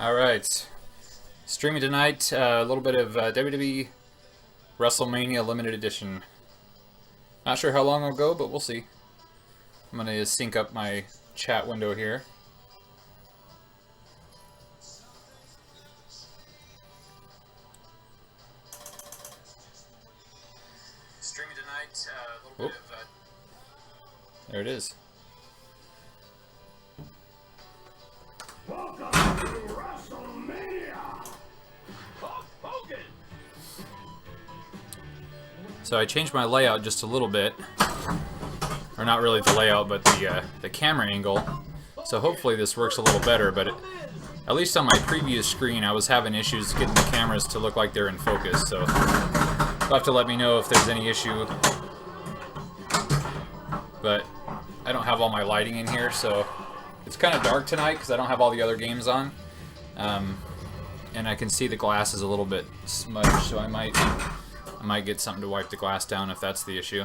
Alright, streaming tonight, a little bit of WWE WrestleMania Limited Edition. Not sure how long I'll go, but we'll see. I'm going to sync up my chat window here. Streaming tonight, a little bit of... There it is. Welcome to WrestleMania! Hulk Hogan! So I changed my layout just a little bit. Or not really the layout, but the camera angle. So hopefully this works a little better, but at least on my previous screen I was having issues getting the cameras to look like they're in focus, so you'll have to let me know if there's any issue. But I don't have all my lighting in here, so it's kind of dark tonight because I don't have all the other games on. And I can see the glass is a little bit smudged, so I might get something to wipe the glass down if that's the issue.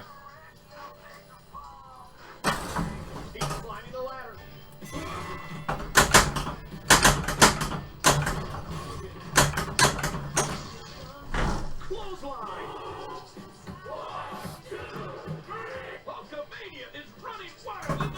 He's climbing the ladder. Clothesline. 1, 2, 3. Hulkamania is running wild in the ring.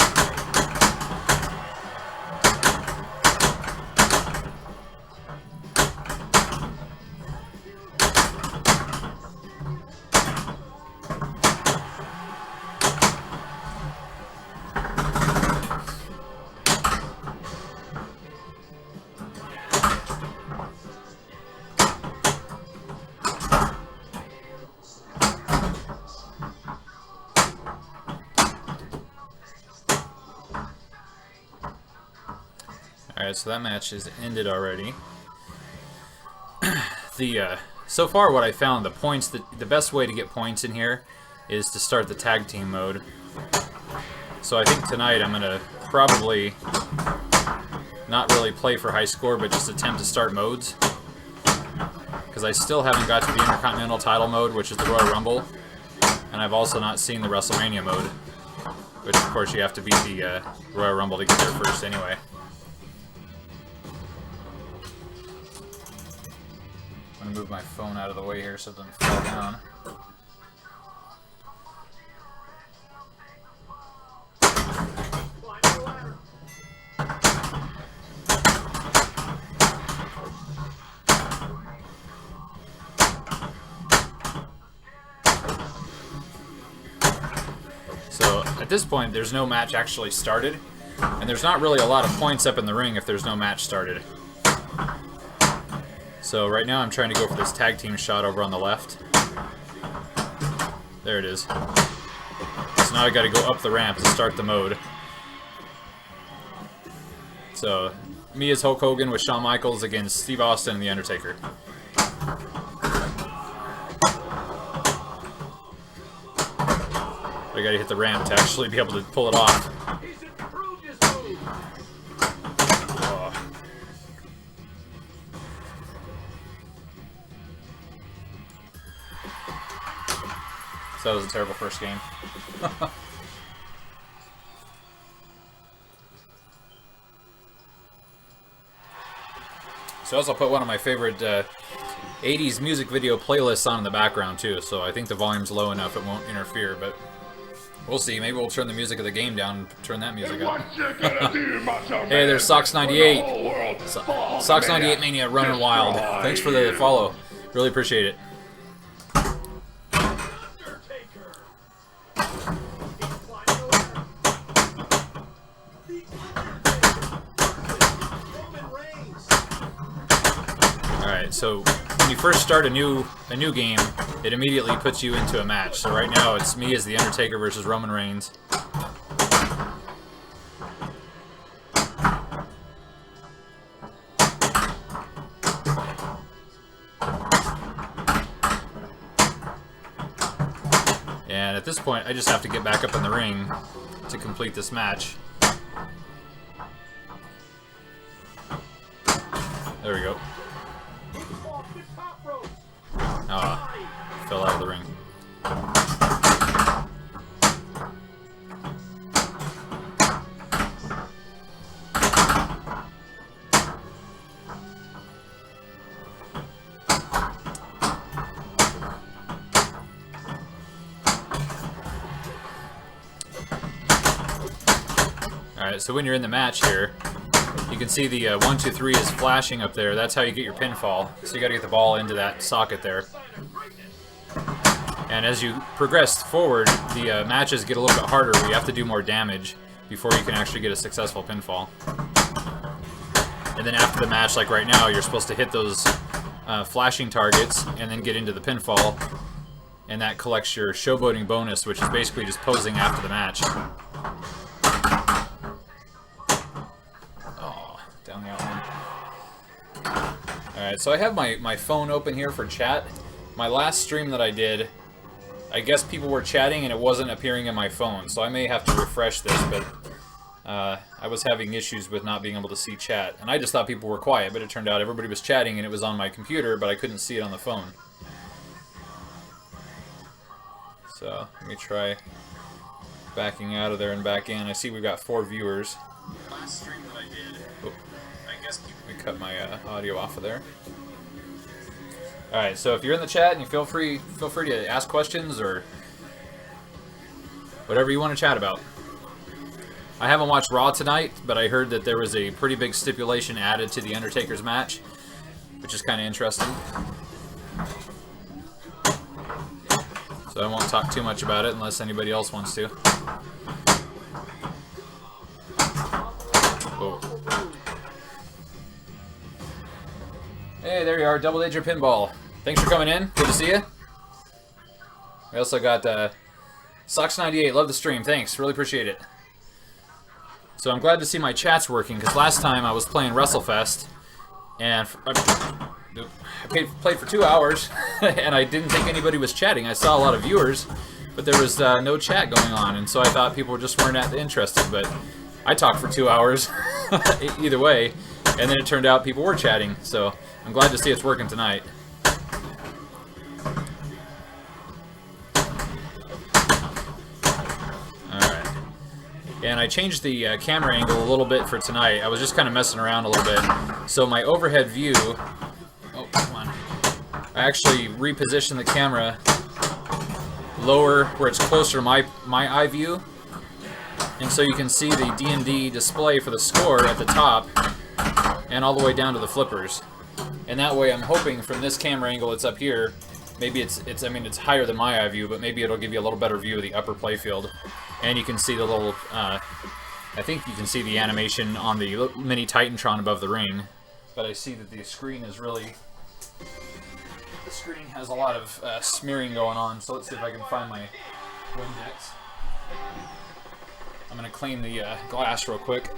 Alright, so that match is ended already. So far what I found, the best way to get points in here is to start the tag team mode. So I think tonight I'm gonna probably not really play for high score, but just attempt to start modes. Because I still haven't got to the Intercontinental title mode, which is the Royal Rumble. And I've also not seen the WrestleMania mode. Which of course you have to beat the Royal Rumble to get there first anyway. I'm gonna move my phone out of the way here so it doesn't fall down. Climbing the ladder. So at this point there's no match actually started, and there's not really a lot of points up in the ring if there's no match started. So right now I'm trying to go for this tag team shot over on the left. There it is. So now I gotta go up the ramp to start the mode. So, me as Hulk Hogan with Shawn Michaels against Steve Austin and The Undertaker. I gotta hit the ramp to actually be able to pull it off. He's improved his move. So that was a terrible first game. So I also put one of my favorite 80s music video playlists on in the background too, so I think the volume's low enough it won't interfere, but we'll see. Maybe we'll turn the music of the game down and turn that music up. Hey, there's Sox98. Sox98 Mania running wild. Thanks for the follow. Really appreciate it. Undertaker. He's climbing the ladder. The Undertaker versus Roman Reigns. Alright, so when you first start a new game, it immediately puts you into a match. So right now it's me as The Undertaker versus Roman Reigns. And at this point I just have to get back up in the ring to complete this match. There we go. Off the top rope. Fell out of the ring. Alright, so when you're in the match here, you can see the 1, 2, 3 is flashing up there. That's how you get your pinfall. So you gotta get the ball into that socket there. And as you progress forward, the matches get a little bit harder where you have to do more damage before you can actually get a successful pinfall. And then after the match, like right now, you're supposed to hit those flashing targets and then get into the pinfall. And that collects your showboating bonus, which is basically just posing after the match. Oh, down that one. Alright, so I have my phone open here for chat. My last stream that I did, I guess people were chatting and it wasn't appearing in my phone, so I may have to refresh this, but I was having issues with not being able to see chat. And I just thought people were quiet, but it turned out everybody was chatting and it was on my computer, but I couldn't see it on the phone. So, let me try backing out of there and back in. I see we've got 4 viewers. Last stream that I did, I guess let me cut my audio off of there. Alright, so if you're in the chat and you feel free to ask questions or whatever you want to chat about. I haven't watched Raw tonight, but I heard that there was a pretty big stipulation added to the Undertaker's match, which is kind of interesting. So I won't talk too much about it unless anybody else wants to. Whoa. Hey, there you are, Double Danger Pinball. Thanks for coming in. Good to see you. We also got Sox98. Love the stream. Thanks. Really appreciate it. So I'm glad to see my chat's working, because last time I was playing WrestleFest, and I played for 2 hours, and I didn't think anybody was chatting. I saw a lot of viewers, but there was no chat going on, and so I thought people just weren't that interested, but I talked for 2 hours either way, and then it turned out people were chatting, so I'm glad to see it's working tonight. Alright. And I changed the camera angle a little bit for tonight. I was just kind of messing around a little bit. So my overhead view... Oh, come on. I actually repositioned the camera lower where it's closer to my eye view. And so you can see the D&D display for the score at the top and all the way down to the flippers. And that way I'm hoping from this camera angle it's up here, maybe it's higher than my eye view, but maybe it'll give you a little better view of the upper playfield. And you can see the little, I think you can see the animation on the mini Titantron above the ring. But I see that the screen is really, the screen has a lot of smearing going on, so let's see if I can find my Windex. I'm going to clean the glass real quick.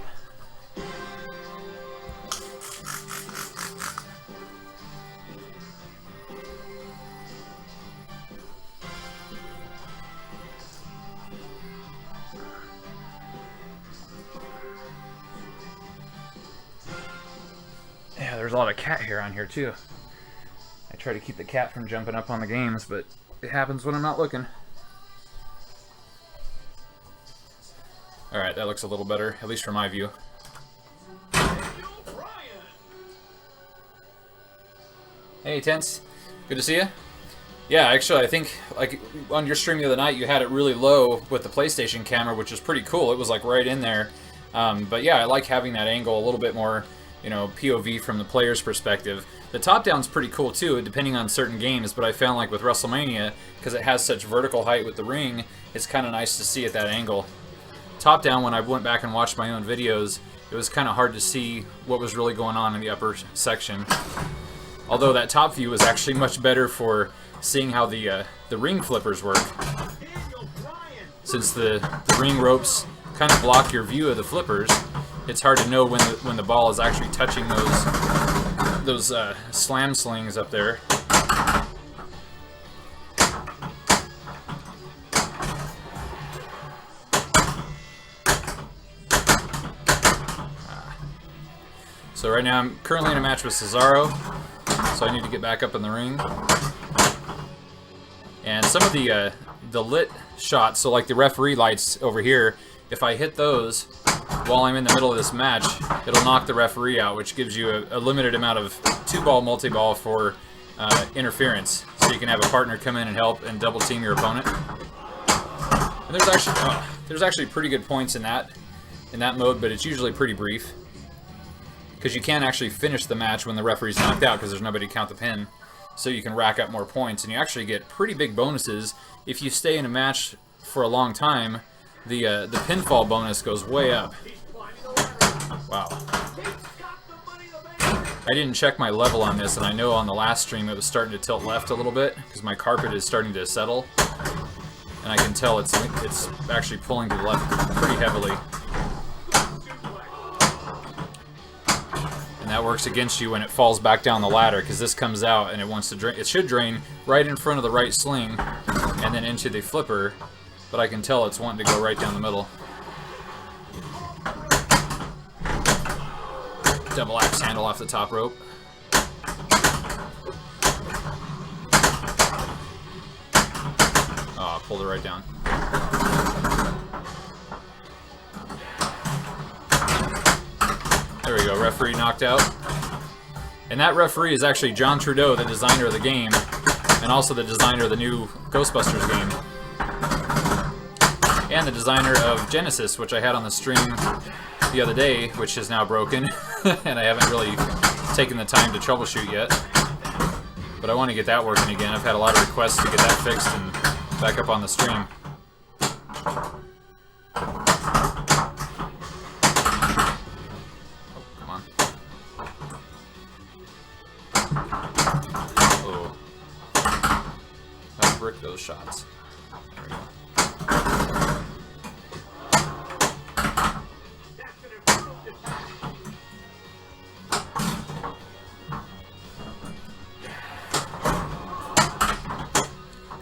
Yeah, there's a lot of cat hair on here too. I try to keep the cat from jumping up on the games, but it happens when I'm not looking. Alright, that looks a little better, at least from my view. Hey, Tense. Good to see you. Yeah, actually, I think like on your stream the other night, you had it really low with the PlayStation camera, which is pretty cool. It was like right in there. But yeah, I like having that angle a little bit more, you know, POV from the player's perspective. The top-down's pretty cool too, depending on certain games, but I found like with WrestleMania, because it has such vertical height with the ring, it's kind of nice to see at that angle. Top-down, when I went back and watched my own videos, it was kind of hard to see what was really going on in the upper section. Although that top view is actually much better for seeing how the ring flippers work. Since the ring ropes kind of block your view of the flippers, it's hard to know when the ball is actually touching those slam slings up there. So right now I'm currently in a match with Cesaro, so I need to get back up in the ring. And some of the lit shots, so like the referee lights over here, if I hit those while I'm in the middle of this match, it'll knock the referee out, which gives you a limited amount of 2-ball multi-ball for interference. So you can have a partner come in and help and double team your opponent. And there's actually pretty good points in that. in that mode, but it's usually pretty brief. Because you can't actually finish the match when the referee's knocked out because there's nobody to count the pin. So you can rack up more points, and you actually get pretty big bonuses. If you stay in a match for a long time, the pinfall bonus goes way up. Wow. I didn't check my level on this, and I know on the last stream it was starting to tilt left a little bit because my carpet is starting to settle, and I can tell it's actually pulling to the left pretty heavily. And that works against you when it falls back down the ladder, because this comes out and it wants to drain. It should drain right in front of the right sling and then into the flipper, but I can tell it's wanting to go right down the middle. Double axe handle off the top rope. Oh, pulled it right down. There we go, referee knocked out. And that referee is actually John Trudeau, the designer of the game, and also the designer of the new Ghostbusters game. And the designer of Genesis, which I had on the stream the other day, which is now broken, and I haven't really taken the time to troubleshoot yet. But I want to get that working again. I've had a lot of requests to get that fixed and back up on the stream. Brick those shots. There we go.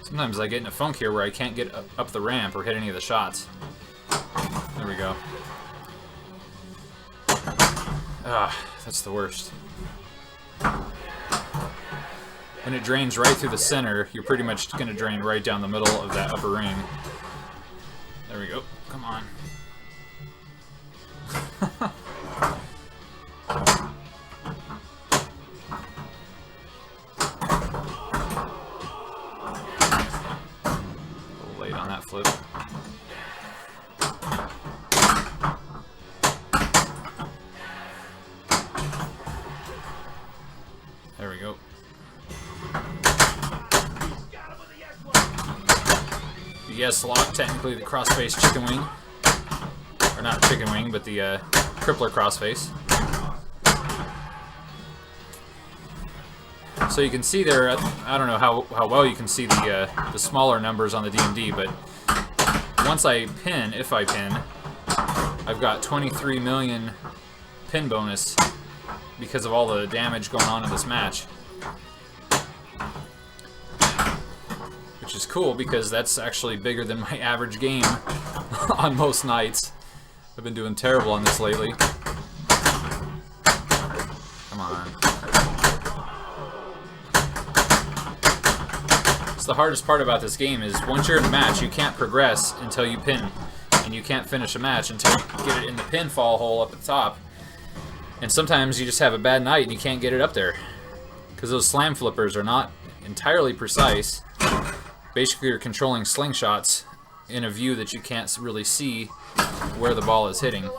Sometimes I get in a funk here where I can't get up the ramp or hit any of the shots. There we go. Ah, that's the worst. When it drains right through the center, you're pretty much going to drain right down the middle of that upper ring. There we go. Come on. A little late on that flip. There we go. The yes lock, technically the crossface chicken wing. Or not chicken wing, but the crippler crossface. So you can see there, I don't know how well you can see the smaller numbers on the DMD, but once I pin, if I pin, I've got 23 million pin bonus because of all the damage going on in this match. Which is cool because that's actually bigger than my average game on most nights. I've been doing terrible on this lately. Come on. It's the hardest part about this game is once you're in a match, you can't progress until you pin. And you can't finish a match until you get it in the pinfall hole up at the top. And sometimes you just have a bad night and you can't get it up there. Because those slam flippers are not entirely precise. Basically, you're controlling slingshots in a view that you can't really see where the ball is hitting.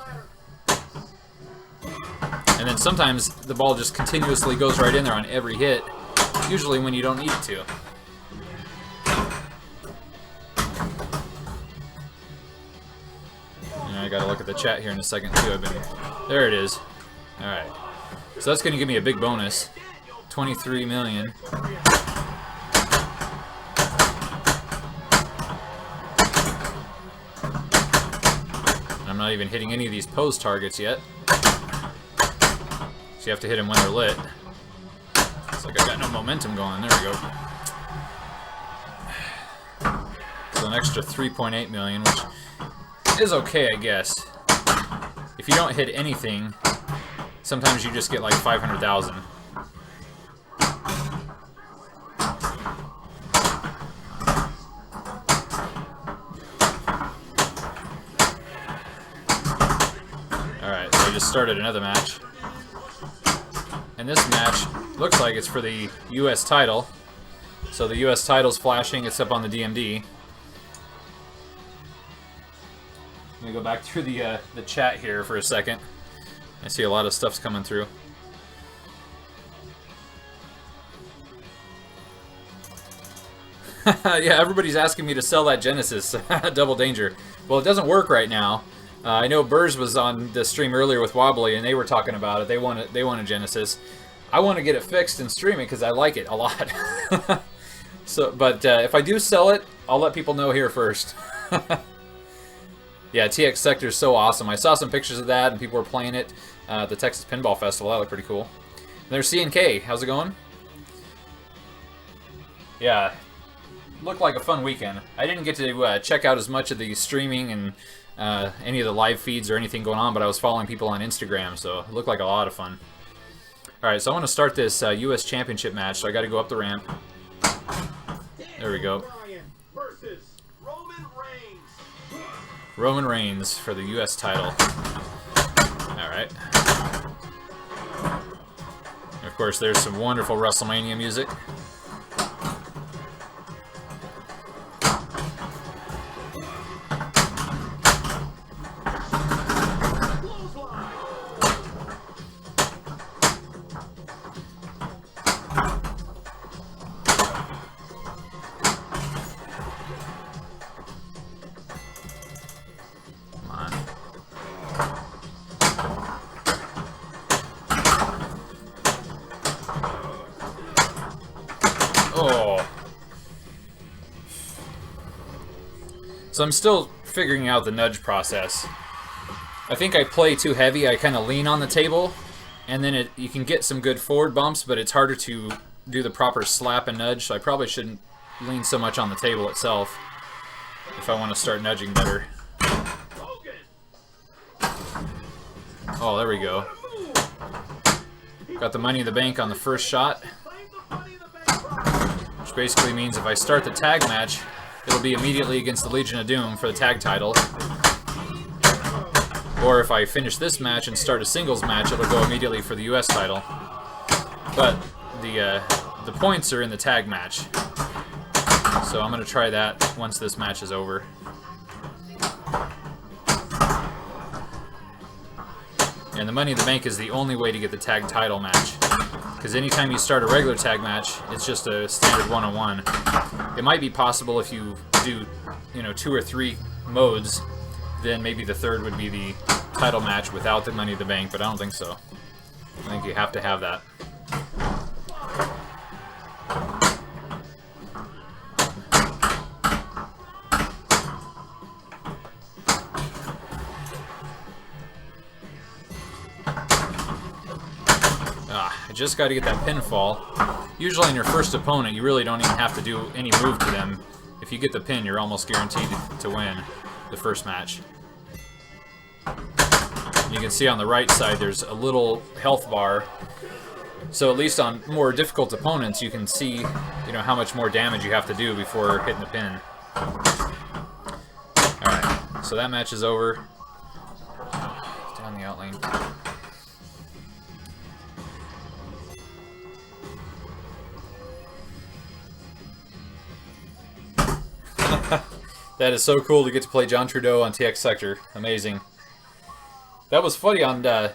And then sometimes the ball just continuously goes right in there on every hit, usually when you don't need it to. And I gotta look at the chat here in a second too. There it is. Alright. So that's gonna give me a big bonus. 23 million. I'm not even hitting any of these pose targets yet. So you have to hit them when they're lit. It's like I got no momentum going. There we go. So an extra 3.8 million, which is okay, I guess. If you don't hit anything, sometimes you just get like 500,000. Alright, so I just started another match. And this match looks like it's for the US title. So the US title's flashing, it's up on the DMD. Let me go back through the chat here for a second. I see a lot of stuff's coming through. Yeah, everybody's asking me to sell that Genesis Double Danger. Well, it doesn't work right now. I know Burrs was on the stream earlier with Wobbly, and they were talking about it. They want a Genesis. I want to get it fixed and stream it because I like it a lot. So, but if I do sell it, I'll let people know here first. Yeah, TX Sector is so awesome. I saw some pictures of that, and people were playing it at the Texas Pinball Festival. That looked pretty cool. And there's CNK. How's it going? Yeah, looked like a fun weekend. I didn't get to check out as much of the streaming and any of the live feeds or anything going on, but I was following people on Instagram, so it looked like a lot of fun. Alright, so I want to start this U.S. Championship match, so I got to go up the ramp. There we go. Roman Reigns for the U.S. title. Alright. Of course, there's some wonderful WrestleMania music. So I'm still figuring out the nudge process. I think I play too heavy. I kind of lean on the table, and then you can get some good forward bumps, but it's harder to do the proper slap and nudge, so I probably shouldn't lean so much on the table itself if I want to start nudging better. Oh, there we go. Got the Money in the Bank on the first shot, which basically means if I start the tag match, it'll be immediately against the Legion of Doom for the tag title. Or if I finish this match and start a singles match, it'll go immediately for the US title. But the points are in the tag match. So I'm going to try that once this match is over. And the Money in the Bank is the only way to get the tag title match. Because anytime you start a regular tag match, it's just a standard one-on-one. It might be possible if you do, 2 or 3 modes, then maybe the third would be the title match without the Money in the Bank, but I don't think so. I think you have to have that. I just got to get that pinfall. Usually in your first opponent, you really don't even have to do any move to them. If you get the pin, you're almost guaranteed to win the first match. You can see on the right side there's a little health bar. So at least on more difficult opponents, you can see, how much more damage you have to do before hitting the pin. Alright, so that match is over. Down the outlane. That is so cool to get to play John Trudeau on TX Sector. Amazing. That was funny on the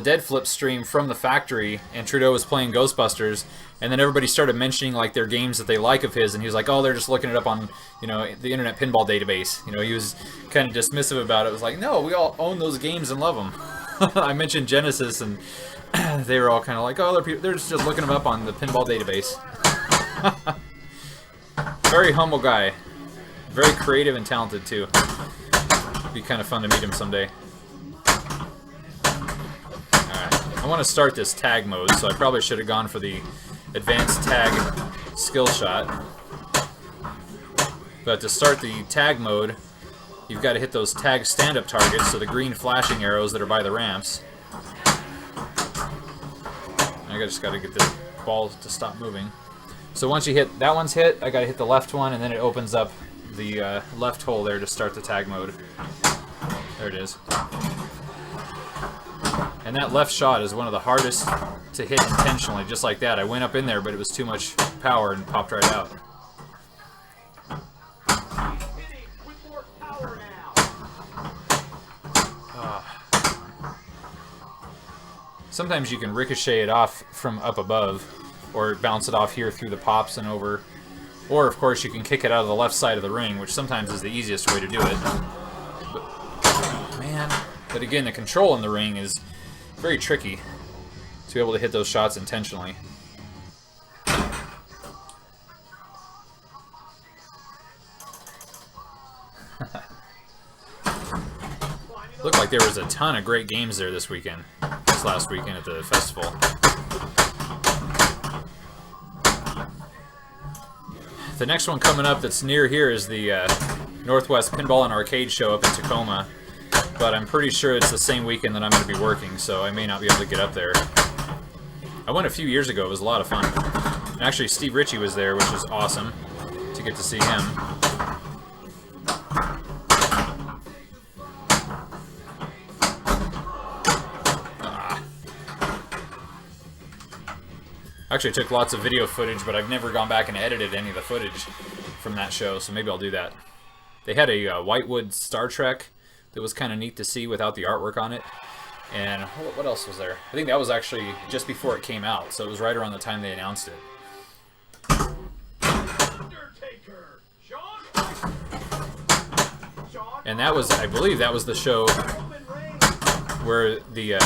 Dead Flip stream from the factory, and Trudeau was playing Ghostbusters, and then everybody started mentioning like their games that they like of his, and he was like, "Oh, they're just looking it up on the Internet Pinball database." He was kind of dismissive about it. It was like, "No, we all own those games and love them." I mentioned Genesis, and they were all kind of like, "Oh, they're just looking them up on the pinball database." Very humble guy. Very creative and talented, too. Be kind of fun to meet him someday. Alright, I want to start this tag mode, so I probably should have gone for the advanced tag skill shot. But to start the tag mode, you've got to hit those tag stand-up targets, so the green flashing arrows that are by the ramps. I just got to get the ball to stop moving. So once you hit that one's hit, I got to hit the left one, and then it opens up the left hole there to start the tag mode. There it is. And that left shot is one of the hardest to hit intentionally, just like that. I went up in there, but it was too much power and popped right out. sometimes you can ricochet it off from up above, or bounce it off here through the pops and over. Or, of course, you can kick it out of the left side of the ring, which sometimes is the easiest way to do it. But again, the control in the ring is very tricky to be able to hit those shots intentionally. Looked like there was a ton of great games there this weekend. This last weekend at the festival. The next one coming up that's near here is the Northwest Pinball and Arcade Show up in Tacoma. But I'm pretty sure it's the same weekend that I'm going to be working, so I may not be able to get up there. I went a few years ago. It was a lot of fun. And actually, Steve Ritchie was there, which was awesome to get to see him. Actually, I took lots of video footage, but I've never gone back and edited any of the footage from that show, so maybe I'll do that. They had a Whitewood Star Trek that was kind of neat to see without the artwork on it. And what else was there? I think that was actually just before it came out, so it was right around the time they announced it. And that was, I believe, that was the show where the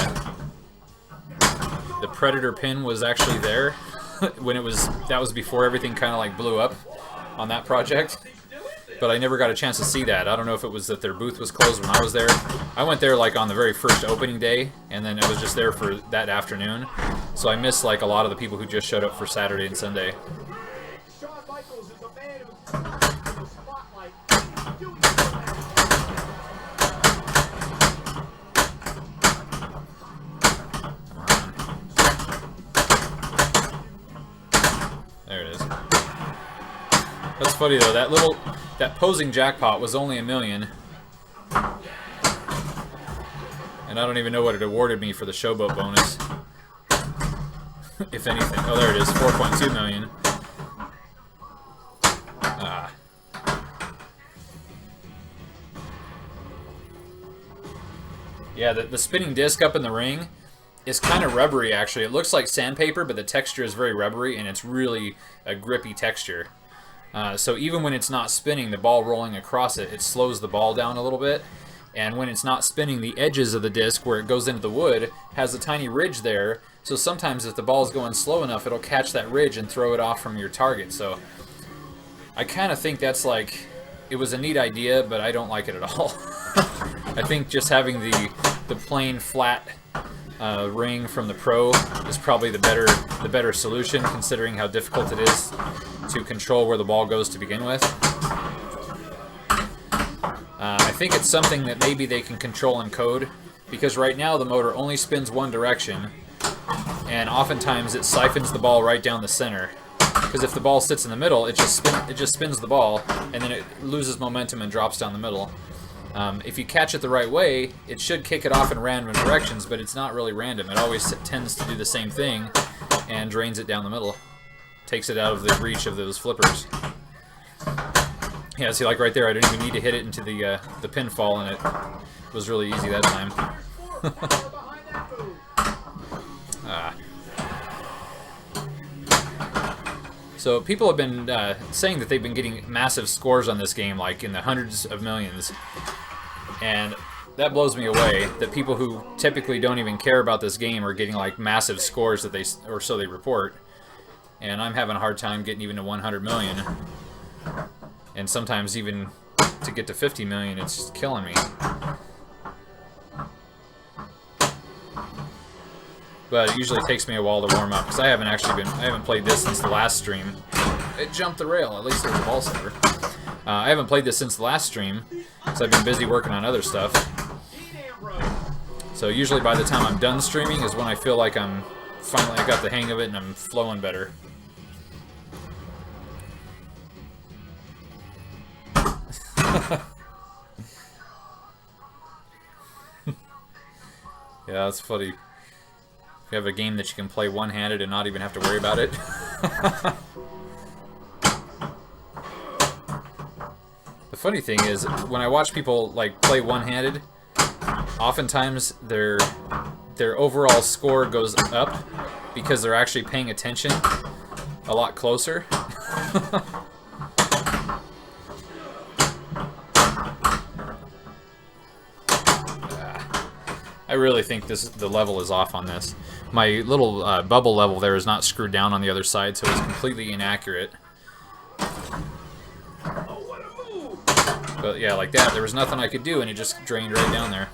Predator pin was actually there when it was. That was before everything kind of like blew up on that project. But I never got a chance to see that. I don't know if it was that their booth was closed when I was there. I went there like on the very first opening day, and then it was just there for that afternoon. So I missed like a lot of the people who just showed up for Saturday and Sunday. There it is. That's funny though. That posing jackpot was only $1 million. And I don't even know what it awarded me for the showboat bonus. If anything. Oh, there it is. 4.2 million. Ah. Yeah, the spinning disc up in the ring is kind of rubbery, actually. It looks like sandpaper, but the texture is very rubbery, and it's really a grippy texture. So even when it's not spinning, the ball rolling across it, it slows the ball down a little bit. And when it's not spinning, the edges of the disc where it goes into the wood has a tiny ridge there. So sometimes if the ball is going slow enough, it'll catch that ridge and throw it off from your target. So I kind of think that's like, it was a neat idea, but I don't like it at all. I think just having the plain flat ring from the Pro is probably the better solution, considering how difficult it is to control where the ball goes to begin with. I think it's something that maybe they can control in code, because right now the motor only spins one direction, and oftentimes it siphons the ball right down the center. Because if the ball sits in the middle, it just spins the ball, and then it loses momentum and drops down the middle. If you catch it the right way, it should kick it off in random directions, but it's not really random. It always tends to do the same thing and drains it down the middle. Takes it out of the reach of those flippers. Yeah, see, like right there, I didn't even need to hit it into the pinfall, and it was really easy that time. So people have been saying that they've been getting massive scores on this game, like in the hundreds of millions. And that blows me away, that people who typically don't even care about this game are getting like massive scores that or so they report. And I'm having a hard time getting even to 100 million. And sometimes even to get to 50 million, it's just killing me. But it usually takes me a while to warm up, because I haven't played this since the last stream. It jumped the rail, at least there's a ball saver. I haven't played this since the last stream, because I've been busy working on other stuff. So usually by the time I'm done streaming is when I feel like I got the hang of it and I'm flowing better. Yeah, that's funny. You have a game that you can play one-handed and not even have to worry about it. The funny thing is, when I watch people like play one-handed, oftentimes they their overall score goes up because they're actually paying attention a lot closer. I really think the level is off on this. My little bubble level there is not screwed down on the other side, so it's completely inaccurate. But yeah, like that, there was nothing I could do, and it just drained right down there.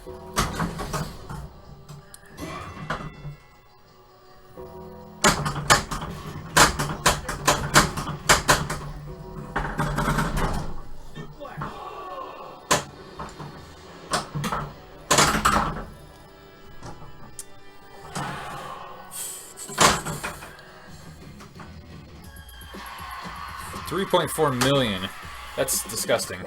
$3.4 million. That's disgusting.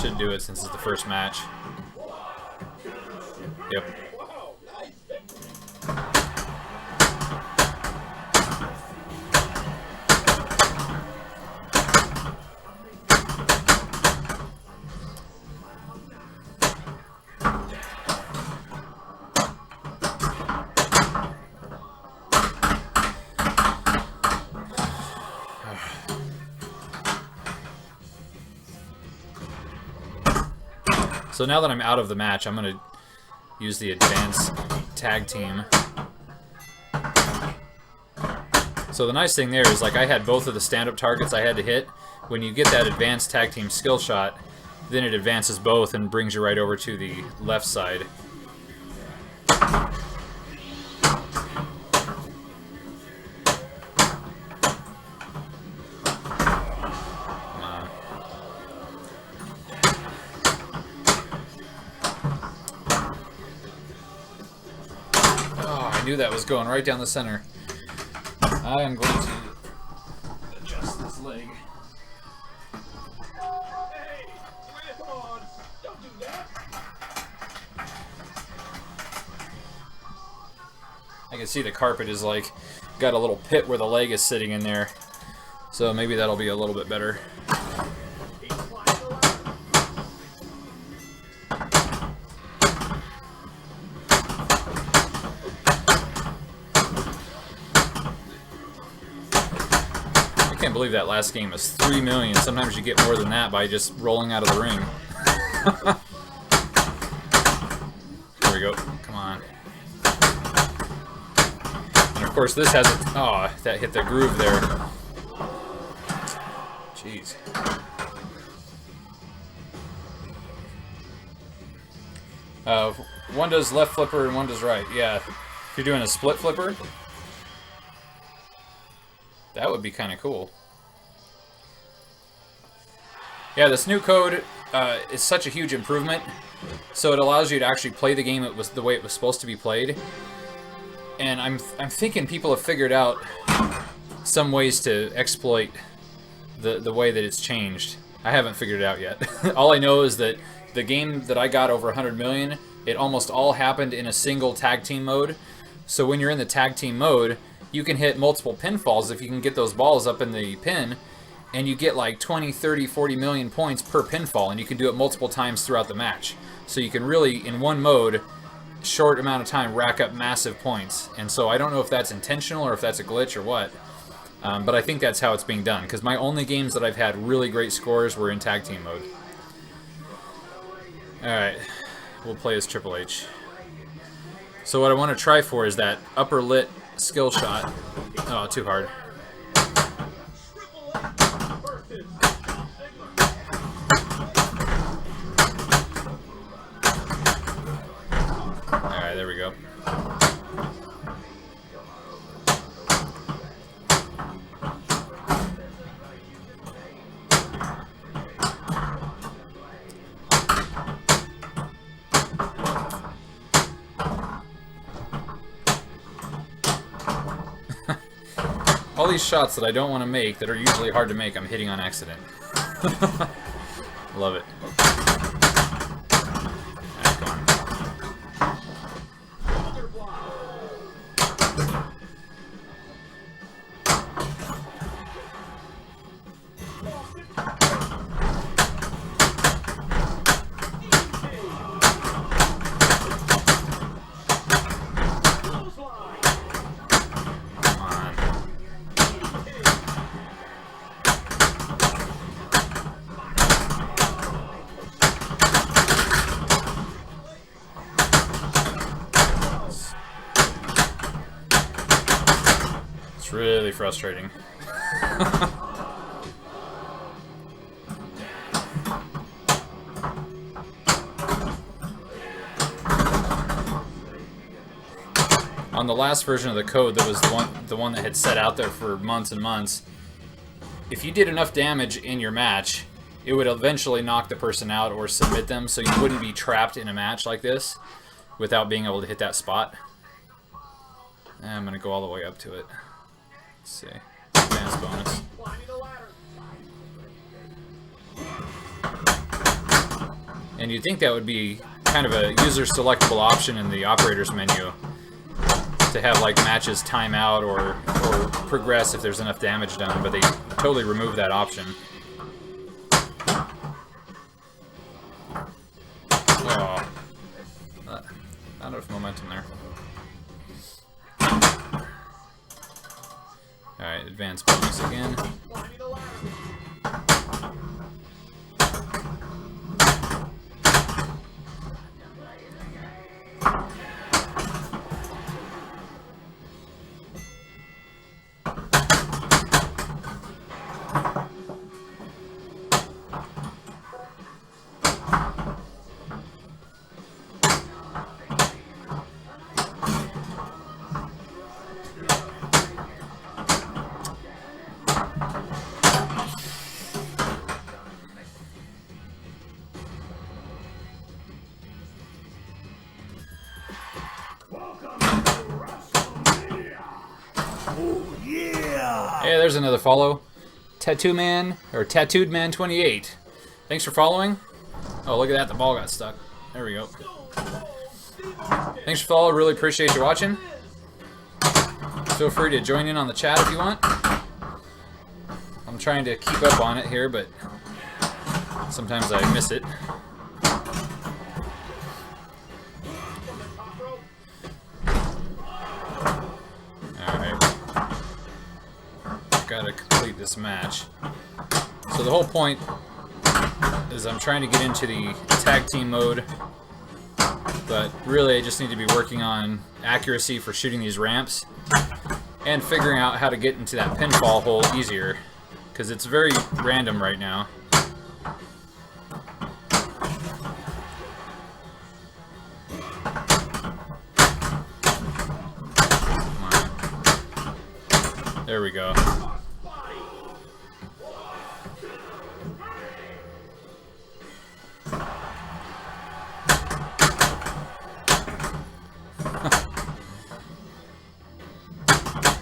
Should do it since it's the first match. Yep. So now that I'm out of the match, I'm going to use the advanced tag team. So the nice thing there is, like, I had both of the stand-up targets I had to hit. When you get that advanced tag team skill shot, then it advances both and brings you right over to the left side. I knew that was going right down the center. I am going to adjust this leg. Hey, come on, don't do that. I can see the carpet is like got a little pit where the leg is sitting in there. So maybe that'll be a little bit better. I can't believe that last game was 3 million. Sometimes you get more than that by just rolling out of the ring. There we go. Come on. And of course this has a... Oh, that hit the groove there. Jeez. One does left flipper and one does right. Yeah. If you're doing a split flipper, that would be kind of cool. Yeah, this new code is such a huge improvement. So it allows you to actually play the game the way it was supposed to be played. And I'm thinking people have figured out some ways to exploit the way that it's changed. I haven't figured it out yet. All I know is that the game that I got over 100 million, it almost all happened in a single tag team mode. So when you're in the tag team mode, you can hit multiple pinfalls if you can get those balls up in the pin, and you get like 20, 30, 40 million points per pinfall, and you can do it multiple times throughout the match. So you can really, in one mode, short amount of time, rack up massive points. And so I don't know if that's intentional or if that's a glitch or what, but I think that's how it's being done, because my only games that I've had really great scores were in tag team mode. Alright, we'll play as Triple H. So what I want to try for is that upper lit skill shot. Oh, too hard. Alright, there we go. these shots that I don't want to make that are usually hard to make, I'm hitting on accident. Love it. Alright, come on. Really frustrating. On the last version of the code, that was the one that had set out there for months and months, if you did enough damage in your match, it would eventually knock the person out or submit them, so you wouldn't be trapped in a match like this without being able to hit that spot. And I'm going to go all the way up to it. Let's see. Advanced bonus. And you'd think that would be kind of a user selectable option in the operator's menu to have like matches time out or progress if there's enough damage done, but they totally removed that option. Oh. Not enough momentum there. Alright, advanced bonus again. Hey, there's another follow. Tattoo Man, or Tattooed Man 28. Thanks for following. Oh, look at that, the ball got stuck. There we go. Thanks for following, really appreciate you watching. Feel free to join in on the chat if you want. I'm trying to keep up on it here, but sometimes I miss it. Gotta complete this match. So the whole point is I'm trying to get into the tag team mode, but really I just need to be working on accuracy for shooting these ramps and figuring out how to get into that pinfall hole easier, because it's very random right now. Come on. There we go.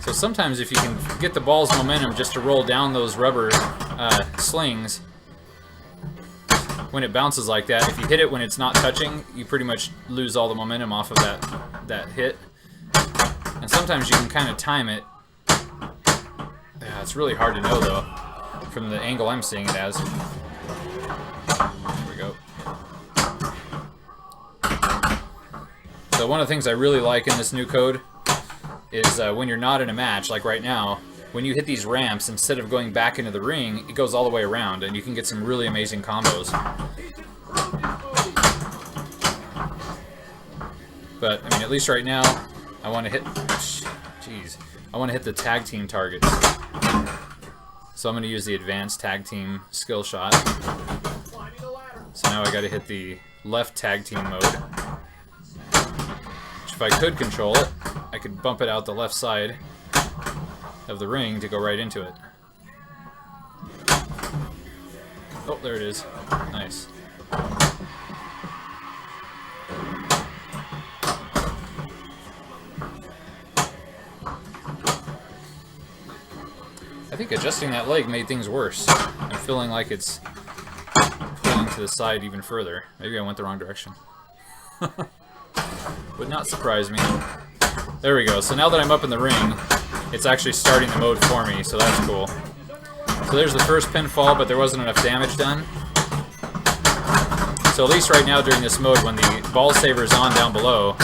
So sometimes if you can get the ball's momentum just to roll down those rubber slings, when it bounces like that, if you hit it when it's not touching, you pretty much lose all the momentum off of that hit. And sometimes you can kind of time it. Yeah, it's really hard to know though, from the angle I'm seeing it as. There we go. So one of the things I really like in this new code is when you're not in a match, like right now, when you hit these ramps, instead of going back into the ring, it goes all the way around, and you can get some really amazing combos. But, I mean, at least right now, I want to hit... Jeez. I want to hit the tag team targets. So I'm going to use the advanced tag team skill shot. So now I got to hit the left tag team mode. Which, if I could control it, I could bump it out the left side of the ring to go right into it. Oh, there it is. Nice. think adjusting that leg made things worse. I'm feeling like it's pulling to the side even further. Maybe I went the wrong direction. Would not surprise me. There we go. So now that I'm up in the ring, it's actually starting the mode for me, so that's cool. So there's the first pinfall, but there wasn't enough damage done. So at least right now during this mode, when the ball saver is on down below,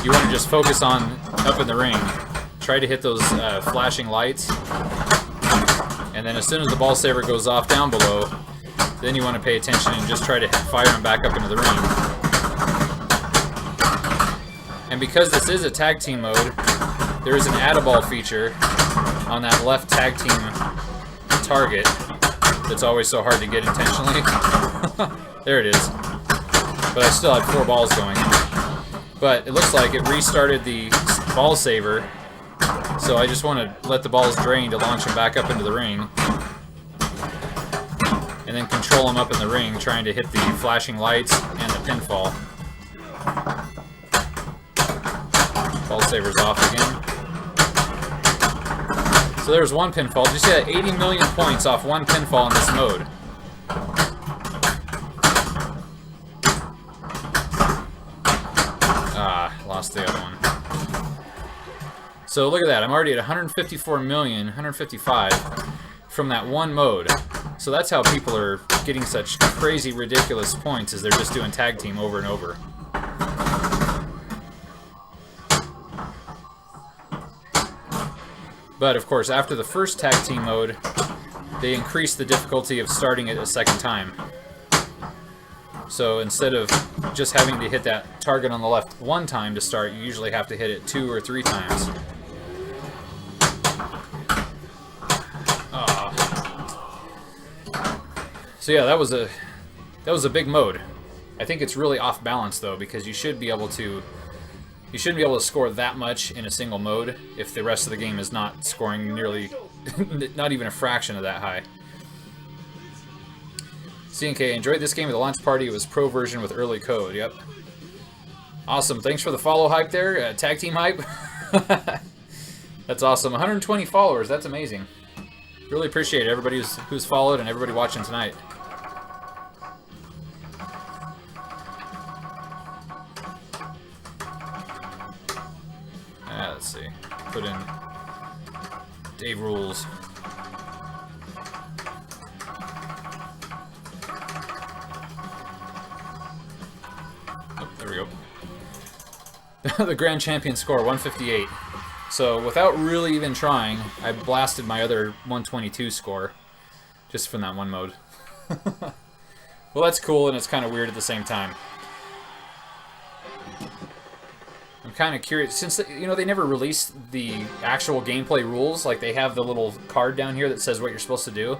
you want to just focus on up in the ring. Try to hit those flashing lights. And then as soon as the ball saver goes off down below, then you want to pay attention and just try to fire him back up into the ring. And because this is a tag team mode, there is an add-a-ball feature on that left tag team target that's always so hard to get intentionally. There it is. But I still had 4 balls going. But it looks like it restarted the ball saver, so I just want to let the balls drain to launch them back up into the ring. And then control them up in the ring, trying to hit the flashing lights and the pinfall. Ball saver's off again. So there's one pinfall. Did you see that? 80 million points off one pinfall in this mode. Ah, lost the other one. So look at that. I'm already at 154 million, 155 from that one mode. So that's how people are getting such crazy, ridiculous points, is they're just doing tag team over and over. But of course, after the first tag team mode, they increased the difficulty of starting it a second time. So instead of just having to hit that target on the left one time to start, you usually have to hit it 2 or 3 times. So yeah, that was a big mode. I think it's really off balance though, because you shouldn't be able to score that much in a single mode if the rest of the game is not scoring nearly, not even a fraction of that high. CNK, enjoyed this game at the launch party. It was pro version with early code. Yep. Awesome. Thanks for the follow hype there. Tag team hype. That's awesome. 120 followers. That's amazing. Really appreciate it, everybody who's followed and everybody watching tonight. Let's see. Put in Dave Rules. Oh, there we go. The grand champion score, 158. So without really even trying, I blasted my other 122 score just from that one mode. Well, that's cool, and it's kind of weird at the same time. I'm kind of curious, since they never released the actual gameplay rules. Like, they have the little card down here that says what you're supposed to do,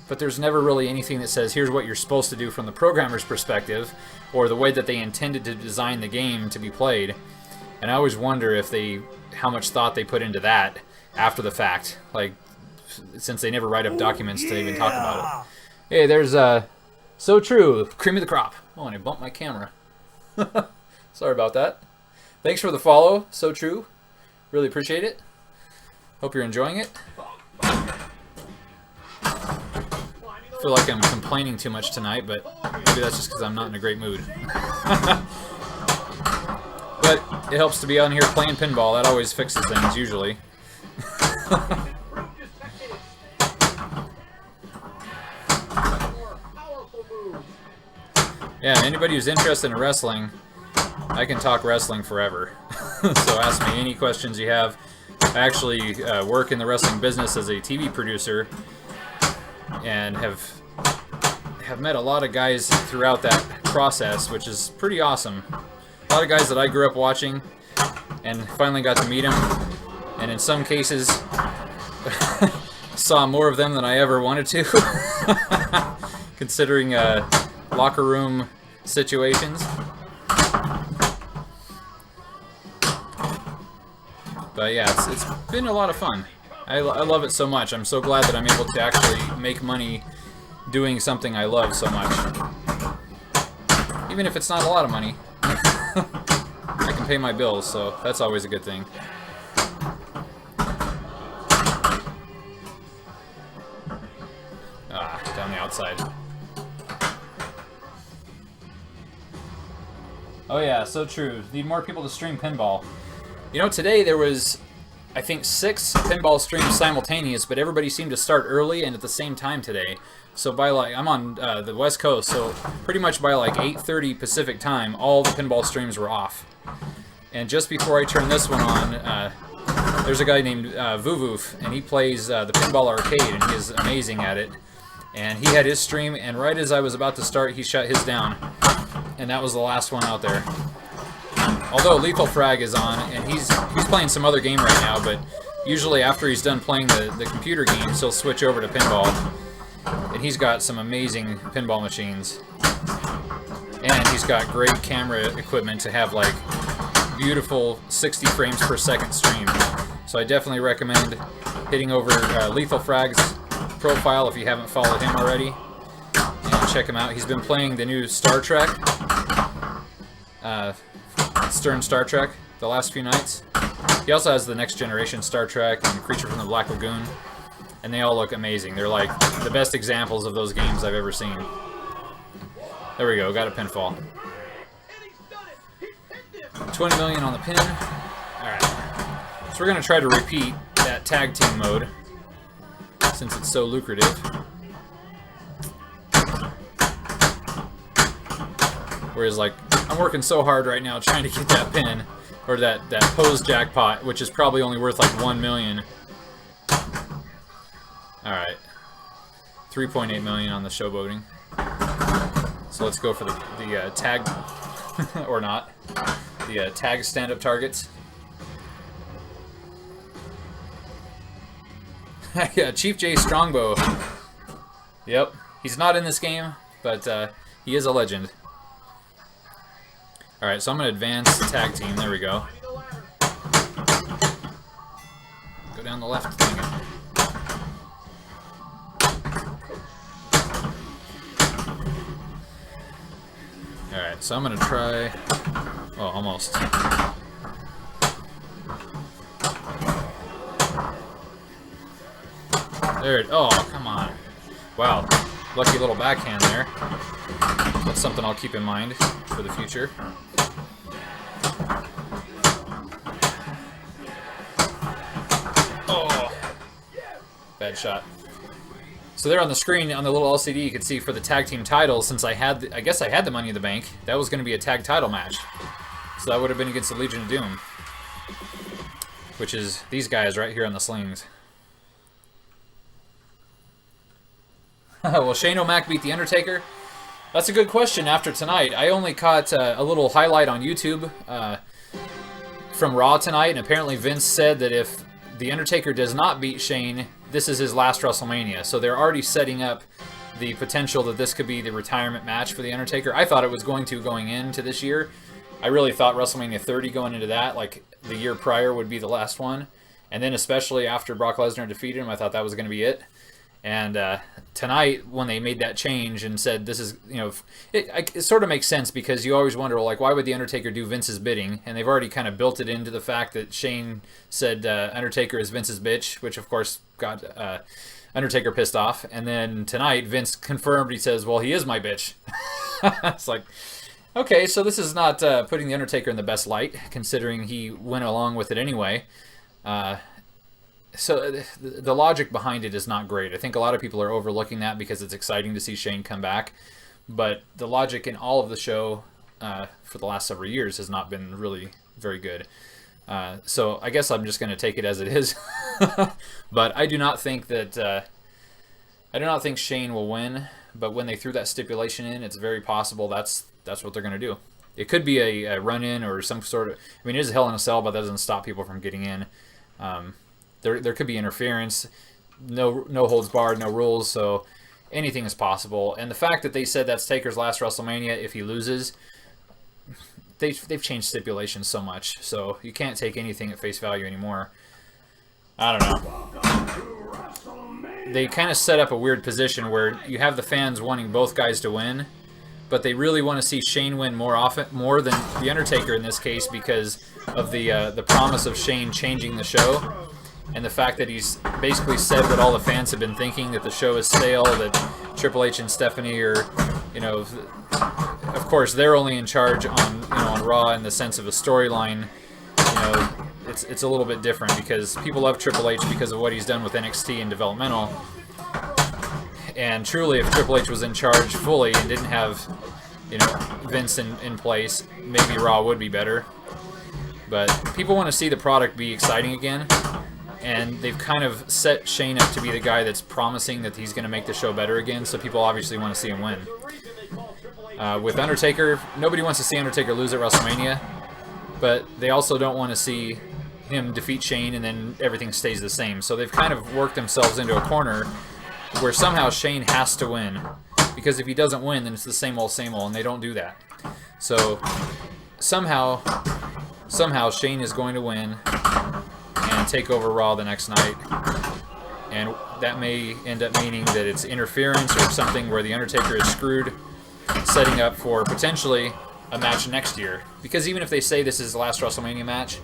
but there's never really anything that says here's what you're supposed to do from the programmer's perspective, or the way that they intended to design the game to be played. And I always wonder how much thought they put into that after the fact, like, since they never write up documents to even talk about it. Hey, there's So True, cream of the crop. Oh, and I bumped my camera. Sorry about that. Thanks for the follow, So True. Really appreciate it. Hope you're enjoying it. I feel like I'm complaining too much tonight, but maybe that's just because I'm not in a great mood. But it helps to be on here playing pinball. That always fixes things, usually. Yeah, and anybody who's interested in wrestling, I can talk wrestling forever. So ask me any questions you have. I actually work in the wrestling business as a TV producer, and have met a lot of guys throughout that process, which is pretty awesome. A lot of guys that I grew up watching, and finally got to meet them, and in some cases saw more of them than I ever wanted to, considering locker room situations. But yeah, it's been a lot of fun. I love it so much. I'm so glad that I'm able to actually make money doing something I love so much. Even if it's not a lot of money. I can pay my bills, so that's always a good thing. outside. Oh yeah, so true. Need more people to stream pinball. You know, today there was, I think, 6 pinball streams simultaneous, but everybody seemed to start early and at the same time today. So by like, I'm on the West Coast, so pretty much by like 8:30 Pacific time, all the pinball streams were off. And just before I turn this one on, there's a guy named Vuvoof, and he plays the Pinball Arcade, and he is amazing at it. And he had his stream, and right as I was about to start, he shut his down. And that was the last one out there. Although Lethal Frag is on, and he's playing some other game right now, but usually after he's done playing the computer games, he'll switch over to pinball. And he's got some amazing pinball machines. And he's got great camera equipment to have like beautiful 60 frames per second stream. So I definitely recommend hitting over Lethal Frag's profile if you haven't followed him already. And check him out. He's been playing the new Star Trek, Stern Star Trek, the last few nights. He also has the Next Generation Star Trek and Creature from the Black Lagoon. And they all look amazing. They're like the best examples of those games I've ever seen. There we go, got a pinfall. 20 million on the pin. Alright. So we're going to try to repeat that tag team mode, since it's so lucrative. Whereas, like, I'm working so hard right now trying to get that pin, or that pose jackpot, which is probably only worth like 1 million. Alright. 3.8 million on the showboating. So let's go for the tag, or not, the tag stand-up targets. Yeah, Chief J Strongbow. Yep, he's not in this game, but he is a legend. Alright, so I'm going to advance the tag team. There we go. Go down the left. Alright, so I'm going to try... Oh, almost. There it... Oh, come on. Wow. Lucky little backhand there. That's something I'll keep in mind for the future. Oh! Bad shot. So there on the screen, on the little LCD, you can see for the tag team titles, since I guess I had the Money in the Bank, that was going to be a tag title match. So that would have been against the Legion of Doom. Which is these guys right here on the slings. Will Shane O'Mac beat The Undertaker? That's a good question after tonight. I only caught a little highlight on YouTube from Raw tonight, and apparently Vince said that if The Undertaker does not beat Shane, this is his last WrestleMania. So they're already setting up the potential that this could be the retirement match for The Undertaker. I thought it was going into this year. I really thought WrestleMania 30 going into that, like the year prior, would be the last one. And then especially after Brock Lesnar defeated him, I thought that was going to be it. And tonight, when they made that change and said this is, you know, it sort of makes sense, because you always wonder, well, like, why would The Undertaker do Vince's bidding? And they've already kind of built it into the fact that Shane said Undertaker is Vince's bitch, which of course got Undertaker pissed off. And then tonight, Vince confirmed, he says, well, he is my bitch. It's like, okay, so this is not putting The Undertaker in the best light, considering he went along with it anyway. So the logic behind it is not great. I think a lot of people are overlooking that because it's exciting to see Shane come back. But the logic in all of the show for the last several years has not been really very good. So I guess I'm just going to take it as it is. But I do not think that Shane will win. But when they threw that stipulation in, it's very possible that's what they're going to do. It could be a run-in or some sort of... I mean, it is a Hell in a Cell, but that doesn't stop people from getting in. There could be interference, no holds barred, no rules, so anything is possible. And the fact that they said that's Taker's last WrestleMania if he loses, they've changed stipulations so much, so you can't take anything at face value anymore. I don't know. They kind of set up a weird position where you have the fans wanting both guys to win, but they really want to see Shane win more than The Undertaker in this case, because of the promise of Shane changing the show. and the fact that he's basically said what all the fans have been thinking, that the show is stale, that Triple H and Stephanie are, you know, of course they're only in charge on, you know, on Raw in the sense of a storyline. You know, it's a little bit different because people love Triple H because of what he's done with NXT and developmental. And truly, if Triple H was in charge fully and didn't have, you know, Vince in place, maybe Raw would be better. But people want to see the product be exciting again, and they've kind of set Shane up to be the guy that's promising that he's going to make the show better again, so people obviously want to see him win. With Undertaker, nobody wants to see Undertaker lose at WrestleMania, but they also don't want to see him defeat Shane and then everything stays the same. So they've kind of worked themselves into a corner where somehow Shane has to win, because if he doesn't win, then it's the same old, and they don't do that. So somehow Shane is going to win and take over Raw the next night, and that may end up meaning that it's interference or something where the Undertaker is screwed, setting up for potentially a match next year. Because even if they say this is the last WrestleMania match,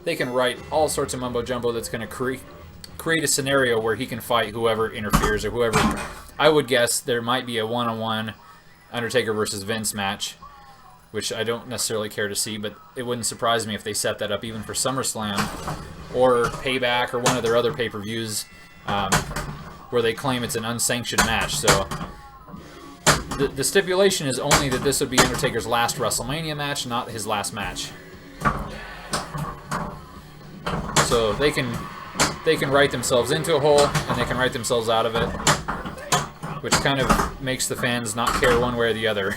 they can write all sorts of mumbo jumbo that's going to create a scenario where he can fight whoever interferes or whoever. I would guess there might be a one-on-one Undertaker versus Vince match, which I don't necessarily care to see, but it wouldn't surprise me if they set that up even for SummerSlam or Payback or one of their other pay-per-views where they claim it's an unsanctioned match. So the stipulation is only that this would be Undertaker's last WrestleMania match, not his last match. So they can write themselves into a hole, and they can write themselves out of it, which kind of makes the fans not care one way or the other.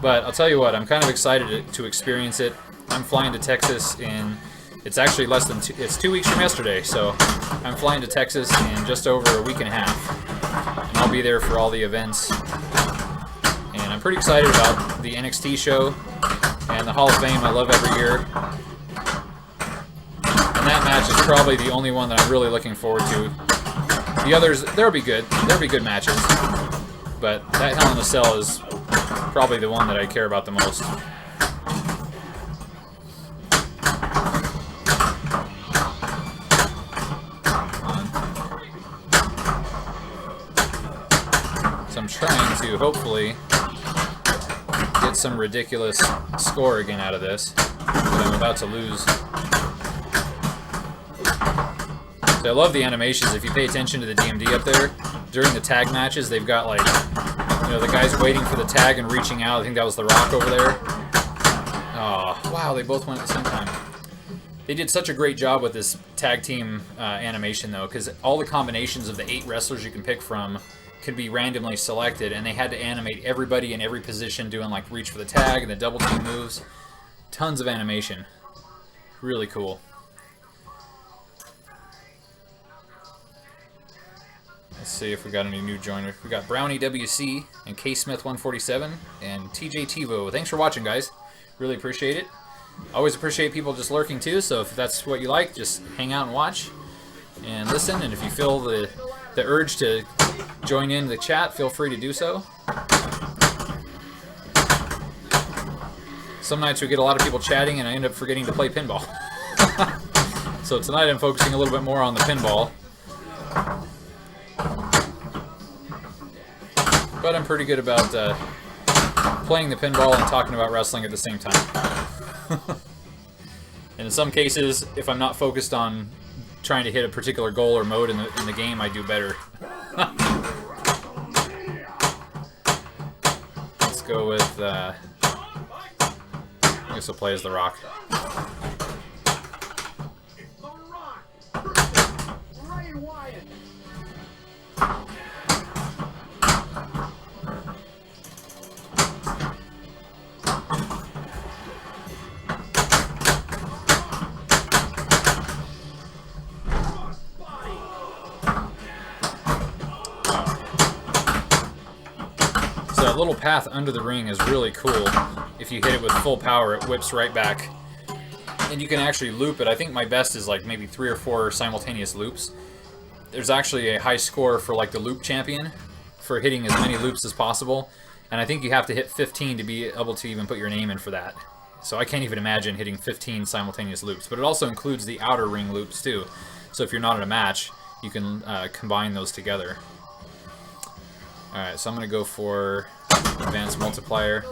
But I'll tell you what, I'm kind of excited to experience it. I'm flying to Texas it's actually less than it's 2 weeks from yesterday, so I'm flying to Texas in just over a week and a half. And I'll be there for all the events. And I'm pretty excited about the NXT show and the Hall of Fame I love every year. And that match is probably the only one that I'm really looking forward to. The others, they'll be good. There'll be good matches. But that Hell in a Cell is probably the one that I care about the most. So I'm trying to hopefully get some ridiculous score again out of this, but I'm about to lose. So I love the animations. If you pay attention to the DMD up there, during the tag matches, they've got, like, you know, the guys waiting for the tag and reaching out. I think that was The Rock over there. Oh, wow, they both went at the same time. They did such a great job with this tag team animation, though, because all the combinations of the 8 wrestlers you can pick from could be randomly selected, and they had to animate everybody in every position doing, like, reach for the tag and the double team moves. Tons of animation. Really cool. Let's see if we got any new joiners. We got Brownie WC and K Smith 147 and TJ Tivo. Thanks for watching, guys. Really appreciate it. Always appreciate people just lurking too, so if that's what you like, just hang out and watch and listen. And if you feel the urge to join in the chat, feel free to do so. Some nights we get a lot of people chatting and I end up forgetting to play pinball. So tonight I'm focusing a little bit more on the pinball. But I'm pretty good about playing the pinball and talking about wrestling at the same time. And in some cases, if I'm not focused on trying to hit a particular goal or mode in the game, I do better. Let's go with, I guess I'll play as The Rock. That little path under the ring is really cool. If you hit it with full power, it whips right back. And you can actually loop it. I think my best is like maybe 3 or 4 simultaneous loops. There's actually a high score for like the loop champion for hitting as many loops as possible. And I think you have to hit 15 to be able to even put your name in for that. So I can't even imagine hitting 15 simultaneous loops. But it also includes the outer ring loops too. So if you're not in a match, you can combine those together. Alright, so I'm going to go for advanced multiplier.